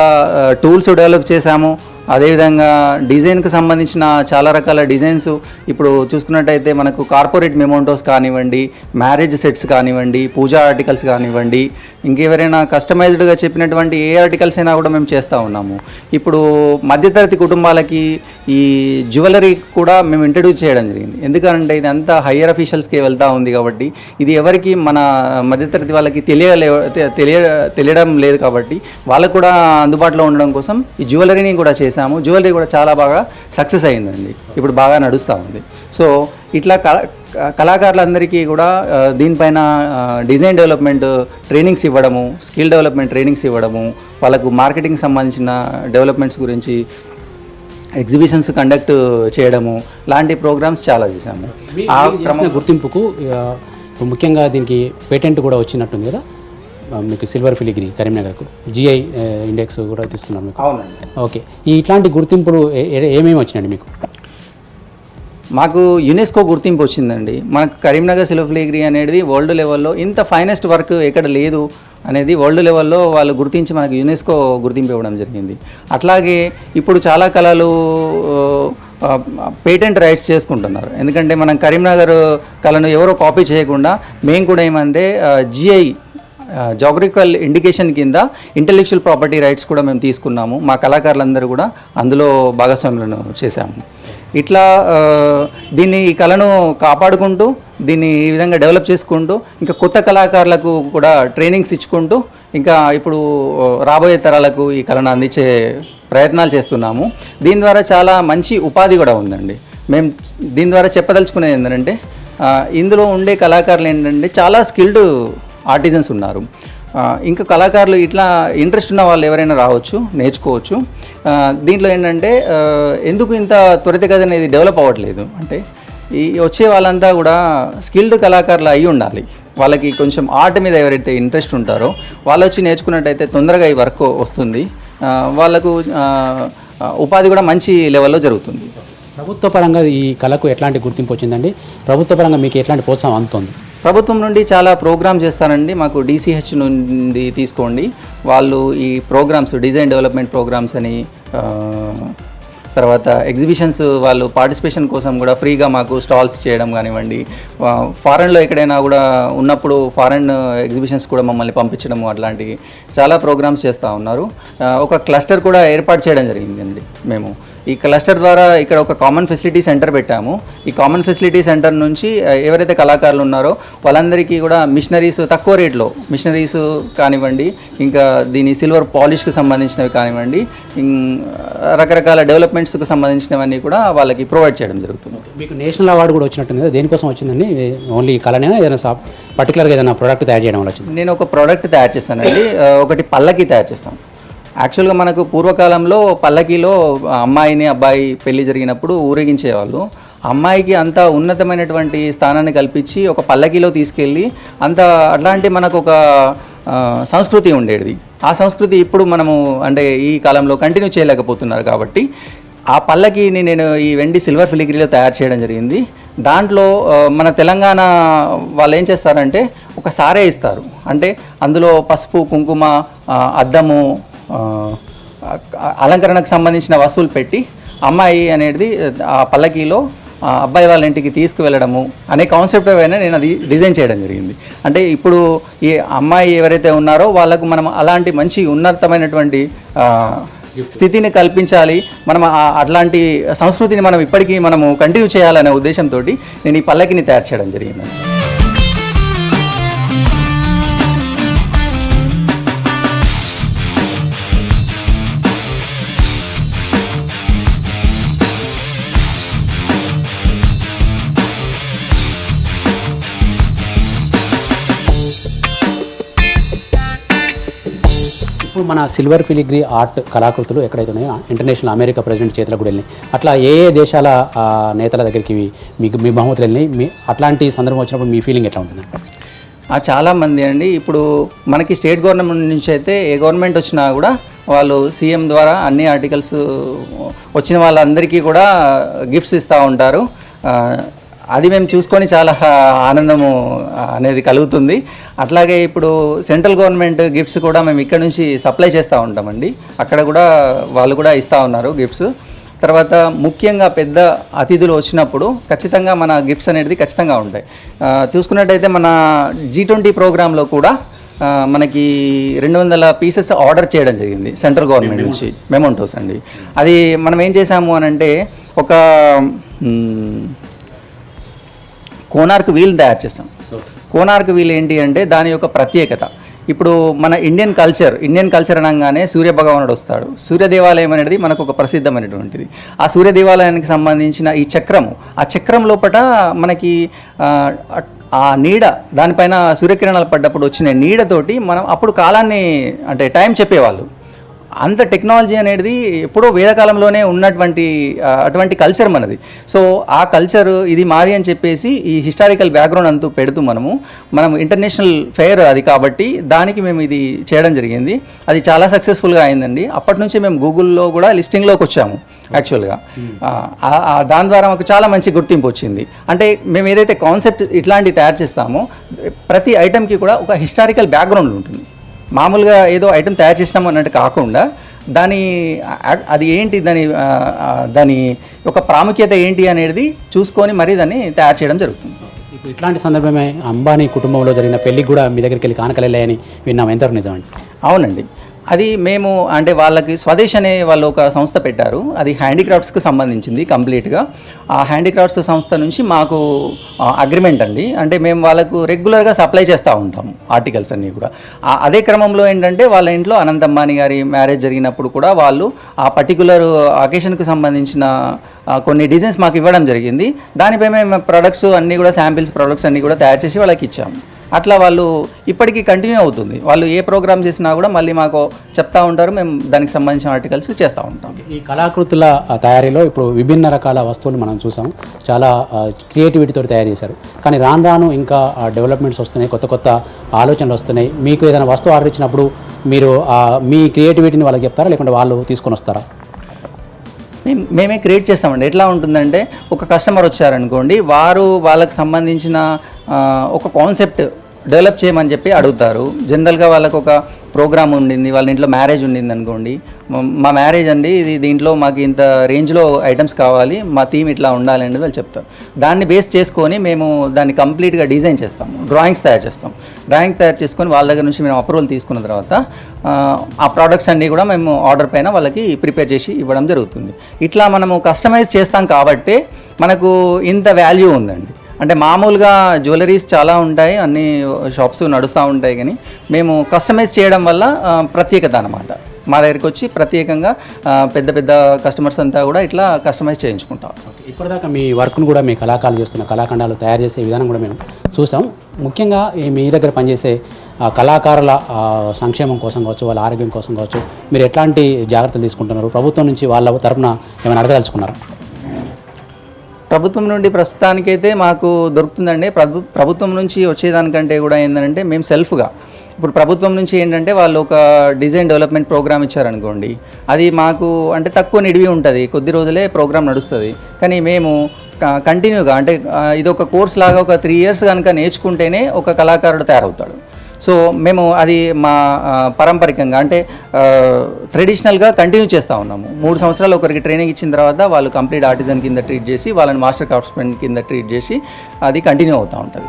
టూల్స్ డెవలప్ చేశాము. అదేవిధంగా డిజైన్కి సంబంధించిన చాలా రకాల డిజైన్స్ ఇప్పుడు చూసుకున్నట్టయితే మనకు కార్పొరేట్ మెమోంటోస్ కానివ్వండి, మ్యారేజ్ సెట్స్ కానివ్వండి, పూజా ఆర్టికల్స్ కానివ్వండి, ఇంకెవరైనా కస్టమైజ్డ్గా చెప్పినటువంటి ఏ ఆర్టికల్స్ అయినా కూడా మేము చేస్తూ ఉన్నాము. ఇప్పుడు మధ్యతరగతి కుటుంబాలకి ఈ జ్యువెలరీ కూడా మేము ఇంట్రడ్యూస్ చేయడం జరిగింది. ఎందుకంటే ఇది అంతా హయ్యర్ అఫీషియల్స్కి వెళ్తూ ఉంది కాబట్టి ఇది ఎవరికి మన మధ్యతరగతి వాళ్ళకి తెలియడం లేదు కాబట్టి వాళ్ళకు కూడా అందుబాటులో ఉండడం కోసం ఈ జ్యువెలరీని కూడా చేశాము. జ్యువెలరీ కూడా చాలా బాగా సక్సెస్ అయిందండి, ఇప్పుడు బాగా నడుస్తూ ఉంది. సో ఇట్లా కళాకారులందరికీ కూడా దీనిపైన డిజైన్ డెవలప్మెంట్ ట్రైనింగ్స్ ఇవ్వడము, స్కిల్ డెవలప్మెంట్ ట్రైనింగ్స్ ఇవ్వడము, వాళ్ళకు మార్కెటింగ్ సంబంధించిన డెవలప్మెంట్స్ గురించి ఎగ్జిబిషన్స్ కండక్ట్ చేయడము లాంటి ప్రోగ్రామ్స్ చాలా చేశాము. ఆ క్రమం గుర్తింపుకు ముఖ్యంగా దీనికి పేటెంట్ కూడా వచ్చినట్టుంది కదా మీకు, సిల్వర్ ఫిలిగ్రీ కరీంనగర్కు జిఐ ఇండెక్స్ కూడా తీసుకున్నారు మీకు. అవునండి. ఓకే, ఈ ఇట్లాంటి గుర్తింపులు ఏమేమి వచ్చినాయండి మీకు? మాకు యునెస్కో గుర్తింపు వచ్చిందండి. మనకు కరీంనగర్ సిల్వర్ ఫిలిగ్రీ అనేది వరల్డ్ లెవెల్లో ఇంత ఫైనెస్ట్ వర్క్ ఎక్కడ లేదు అనేది వరల్డ్ లెవెల్లో వాళ్ళు గుర్తించి మనకు యునెస్కో గుర్తింపు ఇవ్వడం జరిగింది. అట్లాగే ఇప్పుడు చాలా కళలు పేటెంట్ రైట్స్ చేసుకుంటున్నారు. ఎందుకంటే మనం కరీంనగర్ కళను ఎవరో కాపీ చేయకుండా మేము కూడా ఏమంటే జిఐ జాగ్రఫికల్ ఇండికేషన్ కింద ఇంటెలెక్చువల్ ప్రాపర్టీ రైట్స్ కూడా మేము తీసుకున్నాము. మా కళాకారులందరూ కూడా అందులో భాగస్వాములను చేశాము. ఇట్లా దీన్ని ఈ కళను కాపాడుకుంటూ దీన్ని ఈ విధంగా డెవలప్ చేసుకుంటూ ఇంకా కొత్త కళాకారులకు కూడా ట్రైనింగ్స్ ఇచ్చుకుంటూ ఇంకా ఇప్పుడు రాబోయే తరాలకు ఈ కళను అందించే ప్రయత్నాలు చేస్తున్నాము. దీని ద్వారా చాలా మంచి ఉపాధి కూడా ఉందండి. మేము దీని ద్వారా చెప్పదలుచుకునేది ఏంటంటే ఇందులో ఉండే కళాకారులు ఏంటంటే చాలా స్కిల్డ్ ఆర్టిజన్స్ ఉన్నారు. ఇంకా కళాకారులు ఇట్లా ఇంట్రెస్ట్ ఉన్న వాళ్ళు ఎవరైనా రావచ్చు, నేర్చుకోవచ్చు. దీంట్లో ఏంటంటే ఎందుకు ఇంత త్వరితగతిన అనేది డెవలప్ అవ్వట్లేదు అంటే ఈ వచ్చే వాళ్ళంతా కూడా స్కిల్డ్ కళాకారులు అయి ఉండాలి. వాళ్ళకి కొంచెం ఆర్ట్ మీద ఎవరైతే ఇంట్రెస్ట్ ఉంటారో వాళ్ళు వచ్చి నేర్చుకున్నట్టయితే తొందరగా ఈ వర్క్ వస్తుంది. వాళ్ళకు ఉపాధి కూడా మంచి లెవెల్లో జరుగుతుంది. ప్రభుత్వ పరంగా ఈ కళకు ఎట్లాంటి గుర్తింపు వచ్చిందండి? ప్రభుత్వ పరంగా మీకు ఎట్లాంటి ప్రోత్సాహం అందుతుంది? ప్రభుత్వం నుండి చాలా ప్రోగ్రామ్ చేస్తారండి. మాకు DCH నుండి తీసుకోండి, వాళ్ళు ఈ ప్రోగ్రామ్స్ డిజైన్ డెవలప్మెంట్ ప్రోగ్రామ్స్ అని, తర్వాత ఎగ్జిబిషన్స్ వాళ్ళు పార్టిసిపేషన్ కోసం కూడా ఫ్రీగా మాకు స్టాల్స్ చేయడం కానివ్వండి, ఫారెన్లో ఎక్కడైనా కూడా ఉన్నప్పుడు ఫారెన్ ఎగ్జిబిషన్స్ కూడా మమ్మల్ని పంపించడము, అట్లాంటివి చాలా ప్రోగ్రామ్స్ చేస్తూ ఉన్నారు. ఒక క్లస్టర్ కూడా ఏర్పాటు చేయడం జరిగిందండి. మేము ఈ క్లస్టర్ ద్వారా ఇక్కడ ఒక కామన్ ఫెసిలిటీ సెంటర్ పెట్టాము. ఈ కామన్ ఫెసిలిటీ సెంటర్ నుంచి ఎవరైతే కళాకారులు ఉన్నారో వాళ్ళందరికీ కూడా మిషనరీస్ తక్కువ రేట్లో మిషనరీస్ కానివ్వండి, ఇంకా దీని సిల్వర్ పాలిష్కి సంబంధించినవి కానివ్వండి, రకరకాల డెవలప్మెంట్స్కి సంబంధించినవన్నీ కూడా వాళ్ళకి ప్రొవైడ్ చేయడం జరుగుతుంది. మీకు నేషనల్ అవార్డు కూడా వచ్చినట్టుంది కదా, దేనికోసం వచ్చిందండి? ఓన్లీ కళనేనా ఏదైనా పర్టికులర్గా ఏదైనా ప్రోడక్ట్ తయారు చేయడం వల్ల వచ్చింది? నేను ఒక ప్రోడక్ట్ తయారు చేస్తానండి. ఒకటి పల్లకి తయారు చేస్తాను. యాక్చువల్గా మనకు పూర్వకాలంలో పల్లకీలో అమ్మాయిని అబ్బాయి పెళ్లి జరిగినప్పుడు ఊరేగించేవాళ్ళు. అమ్మాయికి అంత ఉన్నతమైనటువంటి స్థానాన్ని కల్పించి ఒక పల్లకీలో తీసుకెళ్ళి అట్లాంటి మనకు ఒక సంస్కృతి ఉండేది. ఆ సంస్కృతి ఇప్పుడు మనము అంటే ఈ కాలంలో కంటిన్యూ చేయలేకపోతున్నారు. కాబట్టి ఆ పల్లకీని నేను ఈ వెండి సిల్వర్ ఫిలిగ్రీలో తయారు చేయడం జరిగింది. దాంట్లో మన తెలంగాణ వాళ్ళు ఏం చేస్తారంటే ఒక సారే ఇస్తారు. అంటే అందులో పసుపు, కుంకుమ, అద్దము, అలంకరణకు సంబంధించిన వస్తువులు పెట్టి అమ్మాయి అనేది ఆ పల్లకీలో అబ్బాయి వాళ్ళ ఇంటికి తీసుకువెళ్ళడము అనే కాన్సెప్ట్ అయినా నేను అది డిజైన్ చేయడం జరిగింది. అంటే ఇప్పుడు ఈ అమ్మాయి ఎవరైతే ఉన్నారో వాళ్ళకు మనం అలాంటి మంచి ఉన్నతమైనటువంటి స్థితిని కల్పించాలి, మనం అట్లాంటి సంస్కృతిని మనం ఇప్పటికీ మనము కంటిన్యూ చేయాలనే ఉద్దేశంతో నేను ఈ పల్లకిని తయారు చేయడం జరిగింది. ఇప్పుడు మన సిల్వర్ ఫిలిగ్రీ ఆర్ట్ కళాకృతులు ఎక్కడైతే ఉన్నాయో ఇంటర్నేషనల్ అమెరికా ప్రెసిడెంట్ చేతులకు కూడా వెళ్ళినాయి. అట్లా ఏ దేశాల నేతల దగ్గరికి మీకు మీ బహుమతులు వెళ్ళినాయి? అట్లాంటి సందర్భం వచ్చినప్పుడు మీ ఫీలింగ్ ఎట్లా ఉంటుంది? చాలామంది అండి ఇప్పుడు మనకి స్టేట్ గవర్నమెంట్ నుంచి అయితే ఏ గవర్నమెంట్ వచ్చినా కూడా వాళ్ళు సీఎం ద్వారా అన్ని ఆర్టికల్స్ వచ్చిన వాళ్ళందరికీ కూడా గిఫ్ట్స్ ఇస్తూ ఉంటారు. అది మేము చూసుకొని చాలా ఆనందము అనేది కలుగుతుంది. అట్లాగే ఇప్పుడు సెంట్రల్ గవర్నమెంట్ గిఫ్ట్స్ కూడా మేము ఇక్కడ నుంచి సప్లై చేస్తూ ఉంటామండి. అక్కడ కూడా వాళ్ళు కూడా ఇస్తూ ఉన్నారు గిఫ్ట్స్. తర్వాత ముఖ్యంగా పెద్ద అతిథులు వచ్చినప్పుడు ఖచ్చితంగా మన గిఫ్ట్స్ అనేది ఖచ్చితంగా ఉంటాయి. చూసుకున్నట్టయితే మన G20 ప్రోగ్రాంలో కూడా మనకి 200 పీసెస్ ఆర్డర్ చేయడం జరిగింది సెంట్రల్ గవర్నమెంట్ నుంచి, మెమోంటోస్ అండి. అది మనం ఏం చేసాము అని అంటే ఒక కోనార్క్ వీల్ తయారు చేస్తాం. కోనార్క్ వీల్ ఏంటి అంటే దాని యొక్క ప్రత్యేకత, ఇప్పుడు మన ఇండియన్ కల్చర్ అనగానే సూర్య భగవానుడు వస్తాడు. సూర్య దేవాలయం అనేది మనకు ఒక ప్రసిద్ధమైనటువంటిది. ఆ సూర్య దేవాలయానికి సంబంధించిన ఈ చక్రము, ఆ చక్రం లోపల మనకి ఆ నీడ, దానిపైన సూర్యకిరణాలు పడ్డప్పుడు వచ్చిన నీడతోటి మనం అప్పుడు కాలాన్ని అంటే టైం చెప్పేవాళ్ళు. అంత టెక్నాలజీ అనేది ఎప్పుడో వేదకాలంలోనే ఉన్నటువంటి అటువంటి కల్చర్ మనది. సో ఆ కల్చర్ ఇది మాది అని చెప్పేసి ఈ హిస్టారికల్ బ్యాక్గ్రౌండ్ అంతా పెడుతూ మనం ఇంటర్నేషనల్ ఫెయిర్ అది కాబట్టి దానికి మేము ఇది చేయడం జరిగింది. అది చాలా సక్సెస్ఫుల్గా అయిందండి. అప్పటి నుంచి మేము గూగుల్లో కూడా లిస్టింగ్లోకి వచ్చాము యాక్చువల్గా. దాని ద్వారా మాకు చాలా మంచి గుర్తింపు వచ్చింది. అంటే మేము ఏదైతే కాన్సెప్ట్ ఇట్లాంటివి తయారు చేస్తామో ప్రతి ఐటెంకి కూడా ఒక హిస్టారికల్ బ్యాక్గ్రౌండ్ ఉంటుంది. మామూలుగా ఏదో ఐటెం తయారు చేసినాము అన్నట్టు కాకుండా అది ఏంటి, దాని యొక్క ప్రాముఖ్యత ఏంటి అనేది చూసుకొని మరీ దాన్ని తయారు చేయడం జరుగుతుంది. ఇప్పుడు ఇట్లాంటి సందర్భమే అంబానీ కుటుంబంలో జరిగిన పెళ్ళికి కూడా మీ దగ్గరికి వెళ్ళి కానుకలు వెళ్ళాయని విన్నాం, ఎంతవరకు నిజమండి? అవునండి, అది మేము అంటే వాళ్ళకి స్వదేశ్ అనే వాళ్ళు ఒక సంస్థ పెట్టారు. అది హ్యాండీక్రాఫ్ట్స్కి సంబంధించింది కంప్లీట్గా. ఆ హ్యాండీక్రాఫ్ట్స్ సంస్థ నుంచి మాకు అగ్రిమెంట్ అండి. అంటే మేము వాళ్ళకు రెగ్యులర్గా సప్లై చేస్తూ ఉంటాము ఆర్టికల్స్ అన్నీ కూడా. అదే క్రమంలో ఏంటంటే వాళ్ళ ఇంట్లో అనంత్ అంబానీ గారి మ్యారేజ్ జరిగినప్పుడు కూడా వాళ్ళు ఆ పర్టికులర్ అకేషన్కి సంబంధించిన కొన్ని డిజైన్స్ మాకు ఇవ్వడం జరిగింది. దానిపై మేము ప్రొడక్ట్స్ అన్నీ కూడా శాంపిల్స్ ప్రొడక్ట్స్ అన్నీ కూడా తయారు చేసి వాళ్ళకి ఇచ్చాము. అట్లా వాళ్ళు ఇప్పటికీ కంటిన్యూ అవుతుంది. వాళ్ళు ఏ ప్రోగ్రామ్ చేసినా కూడా మళ్ళీ మాకు చెప్తా ఉంటారు, మేము దానికి సంబంధించిన ఆర్టికల్స్ చేస్తూ ఉంటాం. ఈ కళాకృతుల తయారీలో ఇప్పుడు విభిన్న రకాల వస్తువులు మనం చూసాం, చాలా క్రియేటివిటీతో తయారు చేశారు. కానీ రాను రాను ఇంకా డెవలప్మెంట్స్ వస్తున్నాయి, కొత్త కొత్త ఆలోచనలు వస్తున్నాయి. మీకు ఏదైనా వస్తువు ఆర్డర్ ఇచ్చినప్పుడు మీరు మీ క్రియేటివిటీని వాళ్ళకి చెప్తారా, లేకుంటే వాళ్ళు తీసుకొని వస్తారా? మేమే క్రియేట్ చేస్తామండి. ఎట్లా ఉంటుందంటే ఒక కస్టమర్ వచ్చారనుకోండి, వాళ్ళకి సంబంధించిన ఒక కాన్సెప్ట్ డెవలప్ చేయమని చెప్పి అడుగుతారు. జనరల్గా వాళ్ళకు ఒక ప్రోగ్రామ్ ఉండింది, వాళ్ళ ఇంట్లో మ్యారేజ్ ఉండింది అనుకోండి, మా మ్యారేజ్ అండి ఇది, దీంట్లో మాకు ఇంత రేంజ్లో ఐటమ్స్ కావాలి, మా థీమ్ ఇట్లా ఉండాలి అనేది వాళ్ళు చెప్తారు. దాన్ని బేస్ చేసుకొని మేము దాన్ని కంప్లీట్గా డిజైన్ చేస్తాము, డ్రాయింగ్స్ తయారు చేస్తాం. డ్రాయింగ్ తయారు చేసుకొని వాళ్ళ దగ్గర నుంచి మేము అప్రూవల్ తీసుకున్న తర్వాత ఆ ప్రోడక్ట్స్ అన్నీ కూడా మేము ఆర్డర్ పైన వాళ్ళకి ప్రిపేర్ చేసి ఇవ్వడం జరుగుతుంది. ఇట్లా మనము కస్టమైజ్ చేస్తాం కాబట్టి మనకు ఇంత వాల్యూ ఉందండి. అంటే మామూలుగా జ్యువెలరీస్ చాలా ఉంటాయి, అన్ని షాప్స్ నడుస్తూ ఉంటాయి, కానీ మేము కస్టమైజ్ చేయడం వల్ల ప్రత్యేకత అన్నమాట. మా దగ్గరికి వచ్చి ప్రత్యేకంగా పెద్ద పెద్ద కస్టమర్స్ అంతా కూడా ఇట్లా కస్టమైజ్ చేయించుకుంటాం. ఇప్పటిదాకా మీ వర్క్ను కూడా మీ కళాకారులు చేస్తున్న కళాఖండాలు తయారు చేసే విధానం కూడా మేము చూసాం. ముఖ్యంగా మీ దగ్గర పనిచేసే కళాకారుల సంక్షేమం కోసం కావచ్చు, వాళ్ళ ఆరోగ్యం కోసం కావచ్చు, మీరు ఎట్లాంటి జాగ్రత్తలు తీసుకుంటున్నారు? ప్రభుత్వం నుంచి వాళ్ళ తరపున ఏమైనా అడగదలుచుకున్నారా? ప్రభుత్వం నుండి ప్రస్తుతానికైతే మాకు దొరుకుతుందండి. ప్రభుత్వం నుంచి వచ్చేదానికంటే కూడా ఏంటంటే మేము సెల్ఫ్గా, ఇప్పుడు ప్రభుత్వం నుంచి ఏంటంటే వాళ్ళు ఒక డిజైన్ డెవలప్మెంట్ ప్రోగ్రామ్ ఇచ్చారనుకోండి, అది మాకు అంటే తక్కువ నిడివి ఉంటుంది, కొద్ది రోజులే ప్రోగ్రామ్ నడుస్తుంది. కానీ మేము కంటిన్యూగా అంటే ఇది ఒక కోర్స్ లాగా ఒక 3 years కనుక నేర్చుకుంటేనే ఒక కళాకారుడు తయారవుతాడు. సో మేము అది మా పారంపరికంగా అంటే ట్రెడిషనల్గా కంటిన్యూ చేస్తూ ఉన్నాము. 3 సంవత్సరాలు ఒకరికి ట్రైనింగ్ ఇచ్చిన తర్వాత వాళ్ళు కంప్లీట్ ఆర్టిజన్ కింద ట్రీట్ చేసి, వాళ్ళని మాస్టర్ క్రాఫ్ట్స్మెన్ కింద ట్రీట్ చేసి అది కంటిన్యూ అవుతూ ఉంటుంది.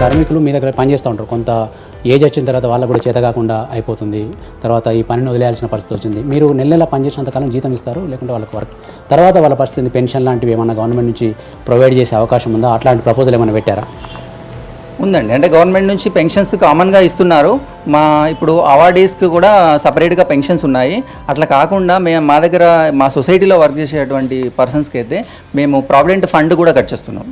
కార్మికులు మీ దగ్గర పనిచేస్తూ ఉంటారు, కొంత ఏజ్ వచ్చిన తర్వాత వాళ్ళకు కూడా చేత కాకుండా అయిపోతుంది, తర్వాత ఈ పనిని వదిలేయాల్సిన పరిస్థితి వచ్చింది. మీరు నెల పనిచేసినంతకాలం జీతం ఇస్తారు, లేకుంటే వాళ్ళకి వర్క్ తర్వాత వాళ్ళ పరిస్థితి పెన్షన్ లాంటివి ఏమన్నా గవర్నమెంట్ నుంచి ప్రొవైడ్ చేసే అవకాశం ఉందా? అట్లాంటి ప్రపోజల్ ఏమైనా పెట్టారా? ఉందండి, అంటే గవర్నమెంట్ నుంచి పెన్షన్స్ కామన్గా ఇస్తున్నారు. ఇప్పుడు అవార్డీస్కి కూడా సపరేట్గా పెన్షన్స్ ఉన్నాయి. అట్లా కాకుండా మా దగ్గర మా సొసైటీలో వర్క్ చేసేటువంటి పర్సన్స్కి అయితే మేము ప్రావిడెంట్ ఫండ్ కూడా కట్ చేస్తున్నాం.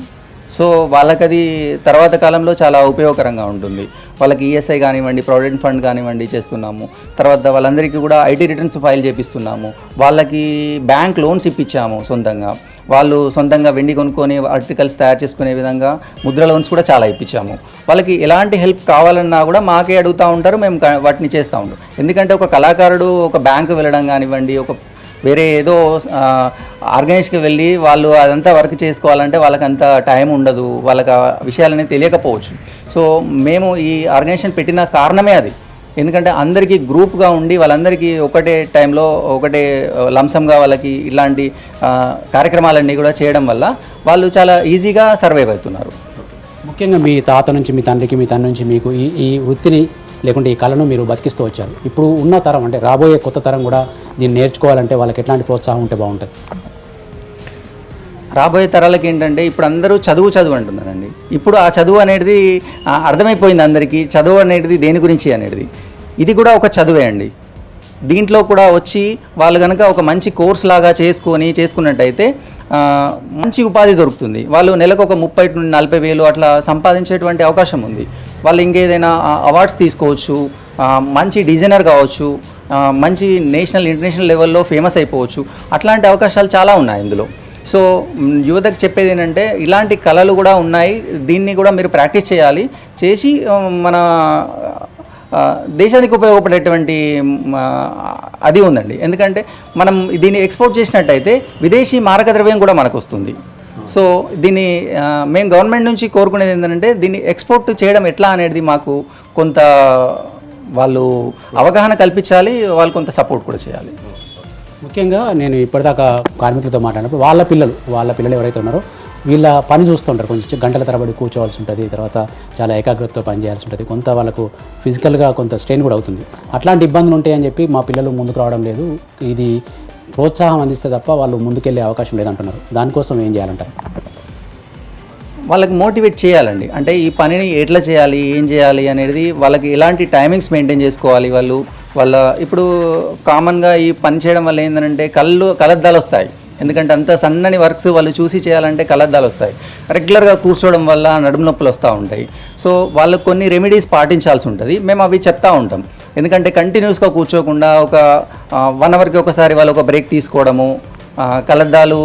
సో వాళ్ళకి అది తర్వాత కాలంలో చాలా ఉపయోగకరంగా ఉంటుంది. వాళ్ళకి ఈఎస్ఐ కానివ్వండి, ప్రావిడెంట్ ఫండ్ కానివ్వండి చేస్తున్నాము. తర్వాత వాళ్ళందరికీ కూడా ఐటీ రిటర్న్స్ ఫైల్ చేపిస్తున్నాము. వాళ్ళకి బ్యాంక్ లోన్స్ ఇప్పించాము సొంతంగా. వాళ్ళు సొంతంగా వెండి కొనుక్కొని ఆర్టికల్స్ తయారు చేసుకునే విధంగా ముద్ర లోన్స్ కూడా చాలా ఇప్పించాము. వాళ్ళకి ఎలాంటి హెల్ప్ కావాలన్నా కూడా మాకే అడుగుతూ ఉంటారు, మేము వాటిని చేస్తూ ఉంటాం. ఎందుకంటే ఒక కళాకారుడు ఒక బ్యాంకు వెళ్ళడం కానివ్వండి, ఒక వేరే ఏదో ఆర్గనైజ్కి వెళ్ళి వాళ్ళు అదంతా వర్క్ చేసుకోవాలంటే వాళ్ళకి అంత టైం ఉండదు, వాళ్ళకి ఆ విషయాలన్నీ తెలియకపోవచ్చు. సో మేము ఈ ఆర్గనైజేషన్ పెట్టిన కారణమే అది. ఎందుకంటే అందరికీ గ్రూప్గా ఉండి వాళ్ళందరికీ ఒకటే టైంలో ఒకటే లంసంగా వాళ్ళకి ఇలాంటి కార్యక్రమాలన్నీ కూడా చేయడం వల్ల వాళ్ళు చాలా ఈజీగా సర్వైవ్ అవుతున్నారు. ముఖ్యంగా మీ తాత నుంచి మీ తండ్రికి, మీ తండ్రి నుంచి మీకు ఈ వృత్తిని లేకుంటే ఈ కళను మీరు బతికిస్తూ వచ్చారు. ఇప్పుడు ఉన్న తరం అంటే రాబోయే కొత్త తరం కూడా దీన్ని నేర్చుకోవాలంటే వాళ్ళకి ఎట్లాంటి ప్రోత్సాహం ఉంటే బాగుంటుంది? రాబోయే తరాలకి ఏంటంటే ఇప్పుడు అందరూ చదువు అంటున్నారండి. ఇప్పుడు ఆ చదువు అనేది అర్థమైపోయింది అందరికీ. చదువు అనేది దేని గురించి అనేది, ఇది కూడా ఒక చదువే అండి. దీంట్లో కూడా వచ్చి వాళ్ళు కనుక ఒక మంచి కోర్స్ లాగా చేసుకున్నట్టయితే మంచి ఉపాధి దొరుకుతుంది. వాళ్ళు నెలకు ఒక 30 నుండి 40 వేలు అట్లా సంపాదించేటువంటి అవకాశం ఉంది. వాళ్ళు ఇంకేదైనా అవార్డ్స్ తీసుకోవచ్చు, మంచి డిజైనర్ కావచ్చు, మంచి నేషనల్ ఇంటర్నేషనల్ లెవెల్లో ఫేమస్ అయిపోవచ్చు. అట్లాంటి అవకాశాలు చాలా ఉన్నాయి ఇందులో. సో యువతకు చెప్పేది ఏంటంటే ఇలాంటి కళలు కూడా ఉన్నాయి, దీన్ని కూడా మీరు ప్రాక్టీస్ చేయాలి. చేసి మన దేశానికి ఉపయోగపడేటువంటి అది ఉందండి. ఎందుకంటే మనం దీన్ని ఎక్స్పోర్ట్ చేసినట్టయితే విదేశీ మారక ద్రవ్యం కూడా మనకు వస్తుంది. సో దీన్ని మేము గవర్నమెంట్ నుంచి కోరుకునేది ఏంటంటే దీన్ని ఎక్స్పోర్ట్ చేయడం ఎట్లా అనేది మాకు కొంత వాళ్ళు అవగాహన కల్పించాలి, వాళ్ళు కొంత సపోర్ట్ కూడా చేయాలి. ముఖ్యంగా నేను ఇప్పటిదాకా కార్మికులతో మాట్లాడినప్పుడు వాళ్ళ పిల్లలు ఎవరైతే ఉన్నారో వీళ్ళ పని చూస్తుంటారు. కొంచెం గంటల తరబడి కూర్చోవాల్సి ఉంటుంది, తర్వాత చాలా ఏకాగ్రతతో పని చేయాల్సి ఉంటుంది, కొంత వాళ్ళకు ఫిజికల్గా కొంత స్ట్రెయిన్ కూడా అవుతుంది. అట్లాంటి ఇబ్బందులు ఉంటాయని చెప్పి మా పిల్లలు ముందుకు రావడం లేదు, ఇది ప్రోత్సాహం అందిస్తే తప్ప వాళ్ళు ముందుకెళ్ళే అవకాశం లేదంటున్నారు. దానికోసం ఏం చేయాలంటారు? వాళ్ళకి మోటివేట్ చేయాలండి. అంటే ఈ పనిని ఎట్లా చేయాలి, ఏం చేయాలి అనేది వాళ్ళకి ఎలాంటి టైమింగ్స్ మెయింటైన్ చేసుకోవాలి. వాళ్ళ ఇప్పుడు కామన్గా ఈ పని చేయడం వల్ల ఏంటంటే కలద్దాలు వస్తాయి. ఎందుకంటే అంత సన్నని వర్క్స్ వాళ్ళు చూసి చేయాలంటే కలద్దాలు వస్తాయి. రెగ్యులర్గా కూర్చోవడం వల్ల నడుము నొప్పులు వస్తూ ఉంటాయి. సో వాళ్ళకు కొన్ని రెమెడీస్ పాటించాల్సి ఉంటుంది. మేము అవి చెప్తూ ఉంటాం. ఎందుకంటే కంటిన్యూస్గా కూర్చోకుండా ఒక 1 అవర్కి ఒకసారి వాళ్ళు ఒక బ్రేక్ తీసుకోవడము, కలద్దాలు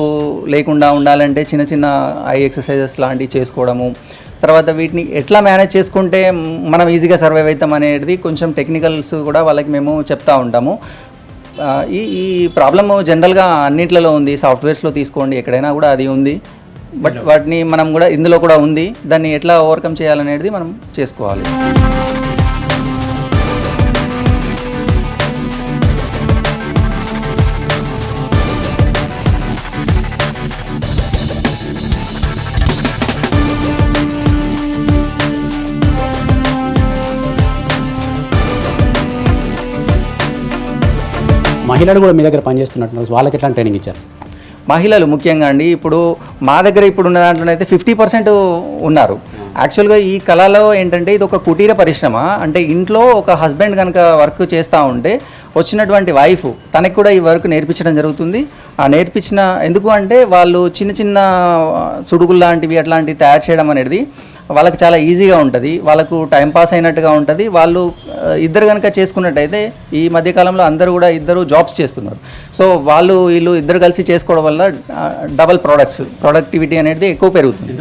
లేకుండా ఉండాలంటే చిన్న చిన్న ఐ ఎక్సర్సైజెస్ లాంటివి చేసుకోవడము, తర్వాత వీటిని ఎట్లా మేనేజ్ చేసుకుంటే మనం ఈజీగా సర్వైవ్ అవుతాం అనేది కొంచెం టెక్నికల్స్ కూడా వాళ్ళకి మేము చెప్తూ ఉంటాము. ఈ ప్రాబ్లమ్ జనరల్గా అన్నింటిలో ఉంది, సాఫ్ట్వేర్స్లో తీసుకోండి, ఎక్కడైనా కూడా అది ఉంది. బట్ వాటిని మనం కూడా ఇందులో కూడా ఉంది, దాన్ని ఎట్లా ఓవర్కమ్ చేయాలనేది మనం చేసుకోవాలి. మహిళలు కూడా మీ దగ్గర పనిచేస్తున్నట్టు, వాళ్ళకి ఎట్లాంటి ట్రైనింగ్ ఇచ్చారు? మహిళలు ముఖ్యంగా అండి, ఇప్పుడు మా దగ్గర ఇప్పుడు ఉన్న దాంట్లోనైతే 50% ఉన్నారు. యాక్చువల్గా ఈ కళలో ఏంటంటే ఇది ఒక కుటీర పరిశ్రమ. అంటే ఇంట్లో ఒక హస్బెండ్ కనుక వర్క్ చేస్తూ ఉంటే వచ్చినటువంటి వైఫ్ తనకి కూడా ఈ వర్క్ నేర్పించడం జరుగుతుంది. ఆ నేర్పించిన ఎందుకు అంటే వాళ్ళు చిన్న చిన్న సుడుగులు లాంటివి అట్లాంటివి తయారు చేయడం అనేది వాళ్ళకి చాలా ఈజీగా ఉంటుంది, వాళ్ళకు టైంపాస్ అయినట్టుగా ఉంటుంది. వాళ్ళు ఇద్దరు కనుక చేసుకున్నట్టయితే ఈ మధ్యకాలంలో అందరూ కూడా ఇద్దరు జాబ్స్ చేస్తున్నారు. సో వీళ్ళు ఇద్దరు కలిసి చేసుకోవడం వల్ల డబల్ ప్రొడక్టివిటీ అనేది ఎక్కువ పెరుగుతుంది.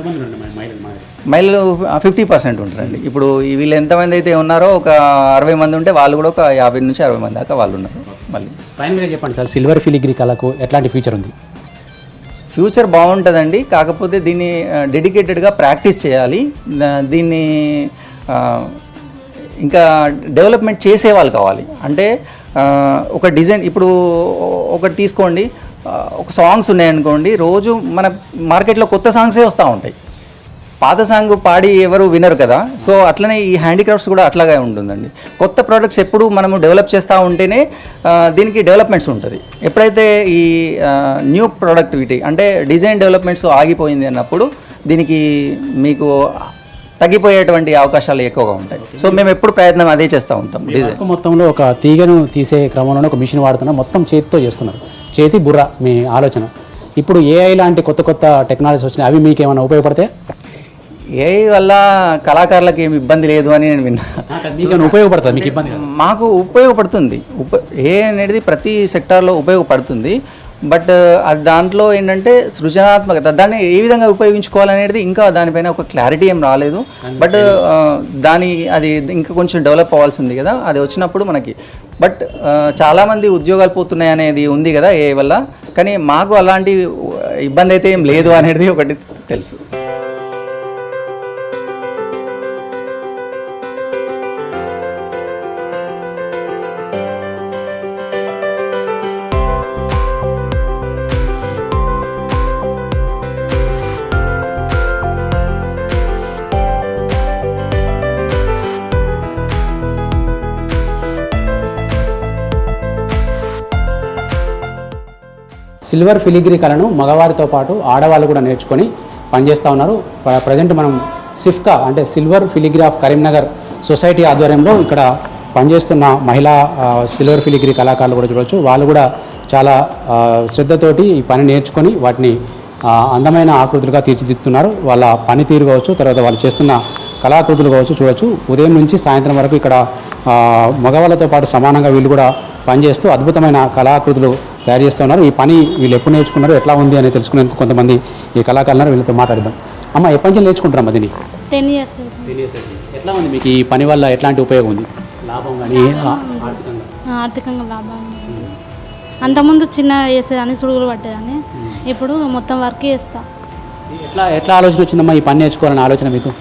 మహిళలు 50% ఉంటారండి. ఇప్పుడు వీళ్ళు ఎంతమంది అయితే ఉన్నారో ఒక 60 మంది ఉంటే వాళ్ళు కూడా ఒక 50 నుంచి 60 మంది దాకా వాళ్ళు ఉన్నారు. మళ్ళీ ఫైనల్గా చెప్పండి సార్, సిల్వర్ ఫిలిగ్రీ కళకు ఎట్లాంటి ఫ్యూచర్ ఉంది? ఫ్యూచర్ బాగుంటుందండి. కాకపోతే దీన్ని డెడికేటెడ్గా ప్రాక్టీస్ చేయాలి. దీన్ని ఇంకా డెవలప్మెంట్ చేసేవాళ్ళు కావాలి. అంటే ఒక డిజైన్ ఇప్పుడు ఒకటి తీసుకోండి, ఒక సాంగ్స్ ఉన్నాయనుకోండి, రోజు మన మార్కెట్లో కొత్త సాంగ్సే వస్తూ ఉంటాయి, పాత సాంగ్ పాడి ఎవరు వినరు కదా. సో అట్లనే ఈ హ్యాండీక్రాఫ్ట్స్ కూడా అట్లాగే ఉంటుందండి. కొత్త ప్రోడక్ట్స్ ఎప్పుడు మనము డెవలప్ చేస్తూ ఉంటేనే దీనికి డెవలప్మెంట్స్ ఉంటుంది. ఎప్పుడైతే ఈ న్యూ ప్రొడక్టివిటీ అంటే డిజైన్ డెవలప్మెంట్స్ ఆగిపోయింది అన్నప్పుడు దీనికి మీకు తగ్గిపోయేటువంటి అవకాశాలు ఎక్కువగా ఉంటాయి. సో మేము ఎప్పుడు ప్రయత్నం అదే చేస్తూ ఉంటాం. డిజైన్ మొత్తంలో ఒక తీగను తీసే క్రమంలోనే ఒక మిషన్ వాడుతున్నారు, మొత్తం చేతితో చేస్తున్నారు, చేతి బుర్ర మీ ఆలోచన. ఇప్పుడు ఏఐ లాంటి కొత్త కొత్త టెక్నాలజీస్ వచ్చినాయి, అవి మీకు ఏమైనా ఉపయోగపడతాయి? ఏఐ వల్ల కళాకారులకు ఏమి ఇబ్బంది లేదు అని నేను విన్నా. ఉపయోగపడుతుంది మీకు? ఇబ్బంది మాకు ఉపయోగపడుతుంది. ఏఐ అనేది ప్రతి సెక్టార్లో ఉపయోగపడుతుంది. బట్ దాంట్లో ఏంటంటే సృజనాత్మకత, దాన్ని ఏ విధంగా ఉపయోగించుకోవాలనేది ఇంకా దానిపైన ఒక క్లారిటీ ఏం రాలేదు. బట్ అది ఇంకా కొంచెం డెవలప్ అవ్వాల్సి ఉంది కదా, అది వచ్చినప్పుడు మనకి. బట్ చాలామంది ఉద్యోగాలు పోతున్నాయి అనేది ఉంది కదా ఏఐ వల్ల, కానీ మాకు అలాంటి ఇబ్బంది అయితే ఏం లేదు అనేది ఒకటి తెలుసు. సిల్వర్ ఫిలిగ్రీ కళను మగవారితో పాటు ఆడవాళ్ళు కూడా నేర్చుకొని పనిచేస్తూ ఉన్నారు. ప్రజెంట్ మనం సిఫ్కా అంటే silver filigree of Karimnagar society ఆధ్వర్యంలో ఇక్కడ పనిచేస్తున్న మహిళా సిల్వర్ ఫిలిగ్రీ కళాకారులు కూడా చూడవచ్చు. వాళ్ళు కూడా చాలా శ్రద్ధతోటి ఈ పని నేర్చుకొని వాటిని అందమైన ఆకృతులుగా తీర్చిదిద్దుతున్నారు. వాళ్ళ పనితీరు కావచ్చు, తర్వాత వాళ్ళు చేస్తున్న కళాకృతులు కావచ్చు చూడవచ్చు. ఉదయం నుంచి సాయంత్రం వరకు ఇక్కడ మగవాళ్ళతో పాటు సమానంగా వీళ్ళు కూడా పనిచేస్తూ అద్భుతమైన కళాకృతులు తయారు చేస్తున్నారు. ఈ పని వీళ్ళు ఎప్పుడు నేర్చుకున్నారు, ఎట్లా ఉంది అని తెలుసుకునేందుకు కొంతమంది ఈ కళాకారులను వీళ్ళతో మాట్లాడదాం. అమ్మ, ఎప్పటి నుంచి నేర్చుకుంటారమ్మా దీన్ని? 10 years అవుతుంది. ఎట్లా ఉంది మీకు ఈ పని వల్ల ఎట్లాంటి ఉపయోగం ఉంది? లాభం కానీ ఆర్థికంగా లాభం. అంతకుముందు చిన్న వేసేదాన్ని, సుడుగులు పట్టేదాన్ని. ఇప్పుడు మొత్తం వర్క్ చేస్తా. ఎట్లా ఆలోచన వచ్చిందమ్మా ఈ పని నేర్చుకోవాలని ఆలోచన మీకు?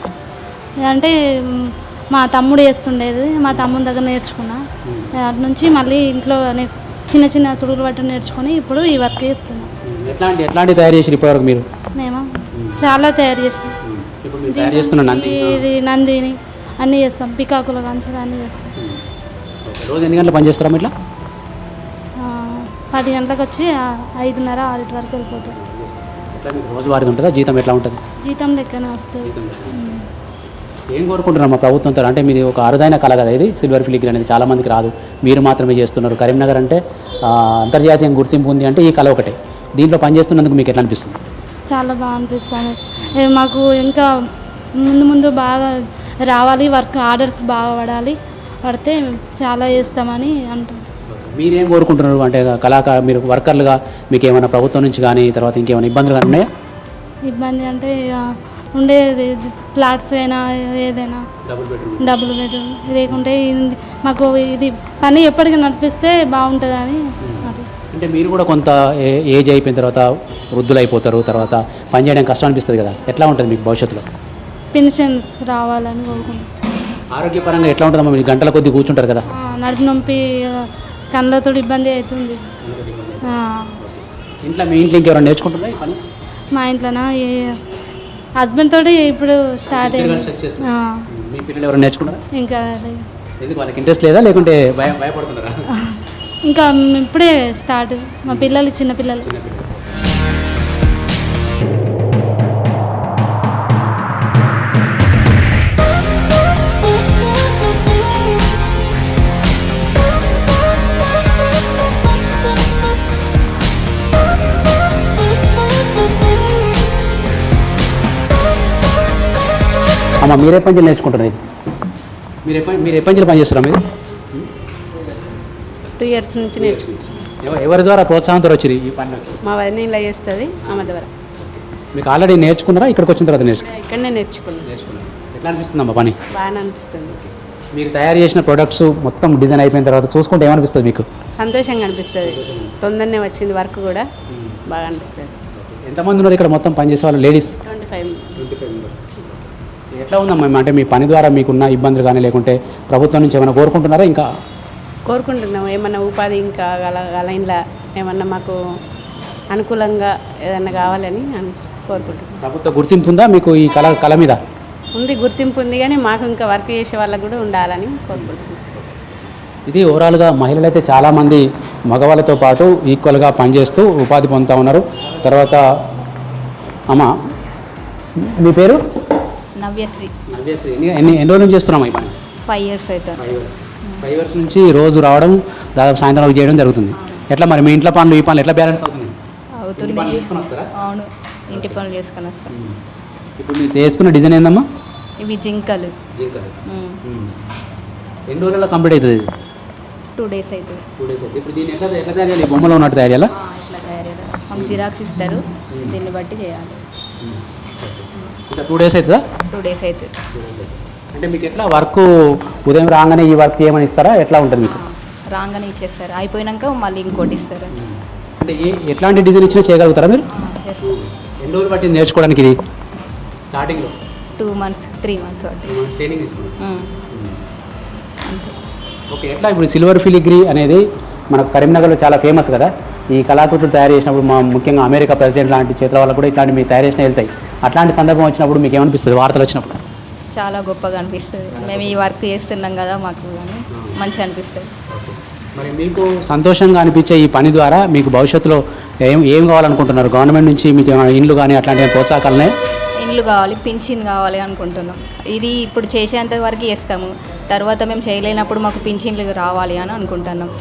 అంటే మా తమ్ముడు వేస్తుండేది, మా తమ్ముడి దగ్గర నేర్చుకున్నా. అటు నుంచి మళ్ళీ ఇంట్లో చిన్న చిన్న సుడుగులు పట్టి నేర్చుకొని ఇప్పుడు ఈ వర్క్ చేస్తున్నా. ఎట్లాంటి తయారు చేసి ఇప్పటివరకు మీరు? మేము చాలా తయారు చేసినాం. తయారు చేస్తున్నా ఇది నందిని అన్నీ చేస్తాం, పికాకుల కంచెలు అన్నీ చేస్తాం. రోజు ఎన్ని గంటలు పని చేస్తారా ఇట్లా? 10 గంటలకు వచ్చి 5:30, 6 వరకు వెళ్ళిపోతాం. రోజువారీ ఉంటుందా? జీతం ఎట్లా ఉంటుంది? జీతం లెక్కనే వస్తుంది. ఏం కోరుకుంటున్నామా ప్రభుత్వంతో? అంటే మీది ఒక అరుదైన కళ కదా ఇది, సిల్వర్ ఫిలిగ్రీ అనేది చాలా మందికి రాదు, మీరు మాత్రమే చేస్తున్నారు. కరీంనగర్ అంటే అంతర్జాతీయంగా గుర్తింపు ఉంది అంటే ఈ కళ ఒకటే. దీంట్లో పనిచేస్తున్నందుకు మీకు ఎట్లా అనిపిస్తుంది? చాలా బాగా అనిపిస్తుంది. మాకు ఇంకా ముందు బాగా రావాలి, వర్క్ ఆర్డర్స్ బాగా పడితే చాలా చేస్తామని అంటాం. మీరేం కోరుకుంటున్నారు? అంటే మీరు వర్కర్లుగా మీకు ఏమైనా ప్రభుత్వం నుంచి కానీ తర్వాత ఇంకేమైనా ఇబ్బందులు కానీ ఉన్నాయా? ఇబ్బంది అంటే ఉండేది ఫ్లాట్స్ అయినా ఏదైనా డబుల్ బెడ్రూమ్ లేకుంటే మాకు ఇది పని ఎప్పటికీ నడిపిస్తే బాగుంటుందని. అంటే మీరు కూడా కొంత ఏజ్ అయిపోయిన తర్వాత వృద్ధులు అయిపోతారు, తర్వాత పని చేయడం కష్టం అనిపిస్తుంది కదా, ఎట్లా ఉంటుంది మీకు భవిష్యత్తులో? పెన్షన్స్ రావాలని కోరుకుంటాం. ఆరోగ్యపరంగా ఎట్లా ఉంటుందమ్మా? మీరు గంటల కొద్దీ కూర్చుంటారు కదా, నడుపు నొప్పి, కళ్ళతో ఇబ్బంది అవుతుంది. మీ ఇంట్లో ఇంకెవరైనా నేర్చుకుంటున్నా ఈ పని? మా ఇంట్లోనా హస్బెండ్ తోటి ఇప్పుడు స్టార్ట్ అయింది. మీ పిల్లలు ఎవరైనా నేర్చుకుంటారా? ఇంకా ఎందుకు వాళ్ళకి ఇంట్రెస్ట్ లేదా, లేకుంటే భయపడుతున్నారా? ఇంకా ఇప్పుడే స్టార్ట్. మా పిల్లలు చిన్నపిల్లలు. అమ్మ, మీరే పని నేర్చుకుంటున్నారు ఇది? మీరు ఎప్పటి పని చేస్తున్నారా మీరు? 2 years నుంచి నేర్చుకుంటాం. ఎవరి ద్వారా ప్రోత్సాహంతో వచ్చి ఈ పనిలోకి? మా వదిన ఇలా చేస్తుంది, ఆమె ద్వారా. మీకు ఆల్రెడీ నేర్చుకున్నారా, ఇక్కడికి వచ్చిన తర్వాత ఇక్కడనే నేర్చుకున్నాను. ఎట్లా అనిపిస్తుందమ్మా పని? బాగానే అనిపిస్తుంది. మీరు తయారు చేసిన ప్రొడక్ట్స్ మొత్తం డిజైన్ అయిపోయిన తర్వాత చూసుకుంటే ఏమనిపిస్తుంది మీకు? సంతోషంగా అనిపిస్తుంది. తొందరనే వచ్చింది వర్క్ కూడా బాగా అనిపిస్తుంది. ఎంతమంది ఉన్నారు ఇక్కడ మొత్తం పనిచేసే వాళ్ళు? లేడీస్ 25 ఎట్లా ఉందమ్మా? అంటే మీ పని ద్వారా మీకున్న ఇబ్బందులు కానీ లేకుంటే ప్రభుత్వం నుంచి ఏమైనా కోరుకుంటున్నారా? ఇంకా కోరుకుంటున్నాం ఏమన్నా ఉపాధి ఇంకా లైన్లో ఏమన్నా మాకు అనుకూలంగా ఏదన్నా కావాలని కోరుకుంటున్నాం. ప్రభుత్వ గుర్తింపు ఉందా మీకు ఈ కళ మీద? ఉంది, గుర్తింపు ఉంది, కానీ మాకు ఇంకా వర్క్ చేసే వాళ్ళకు కూడా ఉండాలని కోరుకుంటున్నాం. ఇది ఓవరాల్గా మహిళలు అయితే చాలామంది మగవాళ్ళతో పాటు ఈక్వల్గా పనిచేస్తూ ఉపాధి పొందుతూ ఉన్నారు. తర్వాత అమ్మ, మీ పేరు? నవ్యశ్రీ. ఎన్ని రోజుల నుంచి చేస్తున్నామా ఈ పని? 5 years అవుతుంది. 5 years నుంచి రోజు రావడం, దాదాపు సాయంత్రం వరకు చేయడం జరుగుతుంది. ఎట్లా మరి మీ ఇంట్లో పనులు ఈ పనులు ఎట్లా బ్యాలెన్స్ అవుతుంది? అవును, ఇంటి పనులు చేసుకొని వస్తాం. ఇప్పుడు మీరు చేస్తున్న డిజైన్ ఏందమ్మా? ఇవి జింకలు. ఎన్ని రోజుల్లో కంప్లీట్ అవుతుంది? 2 days అవుతుంది. 2 days అవుతుంది. ఇప్పుడు దీన్ని ఎట్లా తయారు చేయాలి? బొమ్మలో ఉన్నట్టు తయారు చేయాలా? ఇట్లా తయారు చేయాలి. మాకు జిరాక్స్ ఇస్తారు, దీన్ని బట్టి చేయాలి. ఇంకా 2 days అవుతుందా? 2 days అవుతుంది. అంటే మీకు ఎట్లా వర్క్ ఉదయం రాగానే ఈ వర్క్ ఏమని ఇస్తారా, ఎట్లా ఉంటుంది మీకు? రాగానే ఇచ్చేస్తారు, అయిపోయినాక మళ్ళీ ఇంకోటి ఇస్తారు. అంటే ఎట్లాంటి డిజైన్ ఇచ్చినా చేయగలుగుతారా మీరు? చేస్తాం. ఎన్ని రోజులు పట్టింది నేర్చుకోవడానికి ఇది? స్టార్టింగ్లో 2 months 3 months ట్రైనింగ్ తీసుకున్నాం. అంతే. ఓకే, ఎట్లా ఇప్పుడు సిల్వర్ ఫిలిగ్రీ అనేది మనకు కరీంనగర్లో చాలా ఫేమస్ కదా. ఈ కళాకృతులు తయారు చేసినప్పుడు ముఖ్యంగా అమెరికా ప్రెసిడెంట్ లాంటి చేతుల వాళ్ళకు కూడా ఇట్లాంటి మీరు తయారు చేసిన వెళ్తాయి. అట్లాంటి సందర్భం వచ్చినప్పుడు మీకు ఏమనిపిస్తుంది వార్తలు వచ్చినప్పుడు? చాలా గొప్పగా అనిపిస్తుంది. మేము ఈ వర్క్ చేస్తున్నాం కదా, మాకు కానీ మంచిగా అనిపిస్తుంది. మరి మీకు సంతోషంగా అనిపించే ఈ పని ద్వారా మీకు భవిష్యత్తులో ఏం కావాలనుకుంటున్నారు? గవర్నమెంట్ నుంచి మీకు ఏమైనా ఇండ్లు కానీ అట్లాంటి ప్రోత్సాహకాలనే? ఇండ్లు కావాలి, పింఛన్ కావాలి అనుకుంటున్నాం. ఇది ఇప్పుడు చేసేంత వరకు చేస్తాము, తర్వాత మేము చేయలేనప్పుడు మాకు పింఛన్లు రావాలి అని అనుకుంటున్నాం.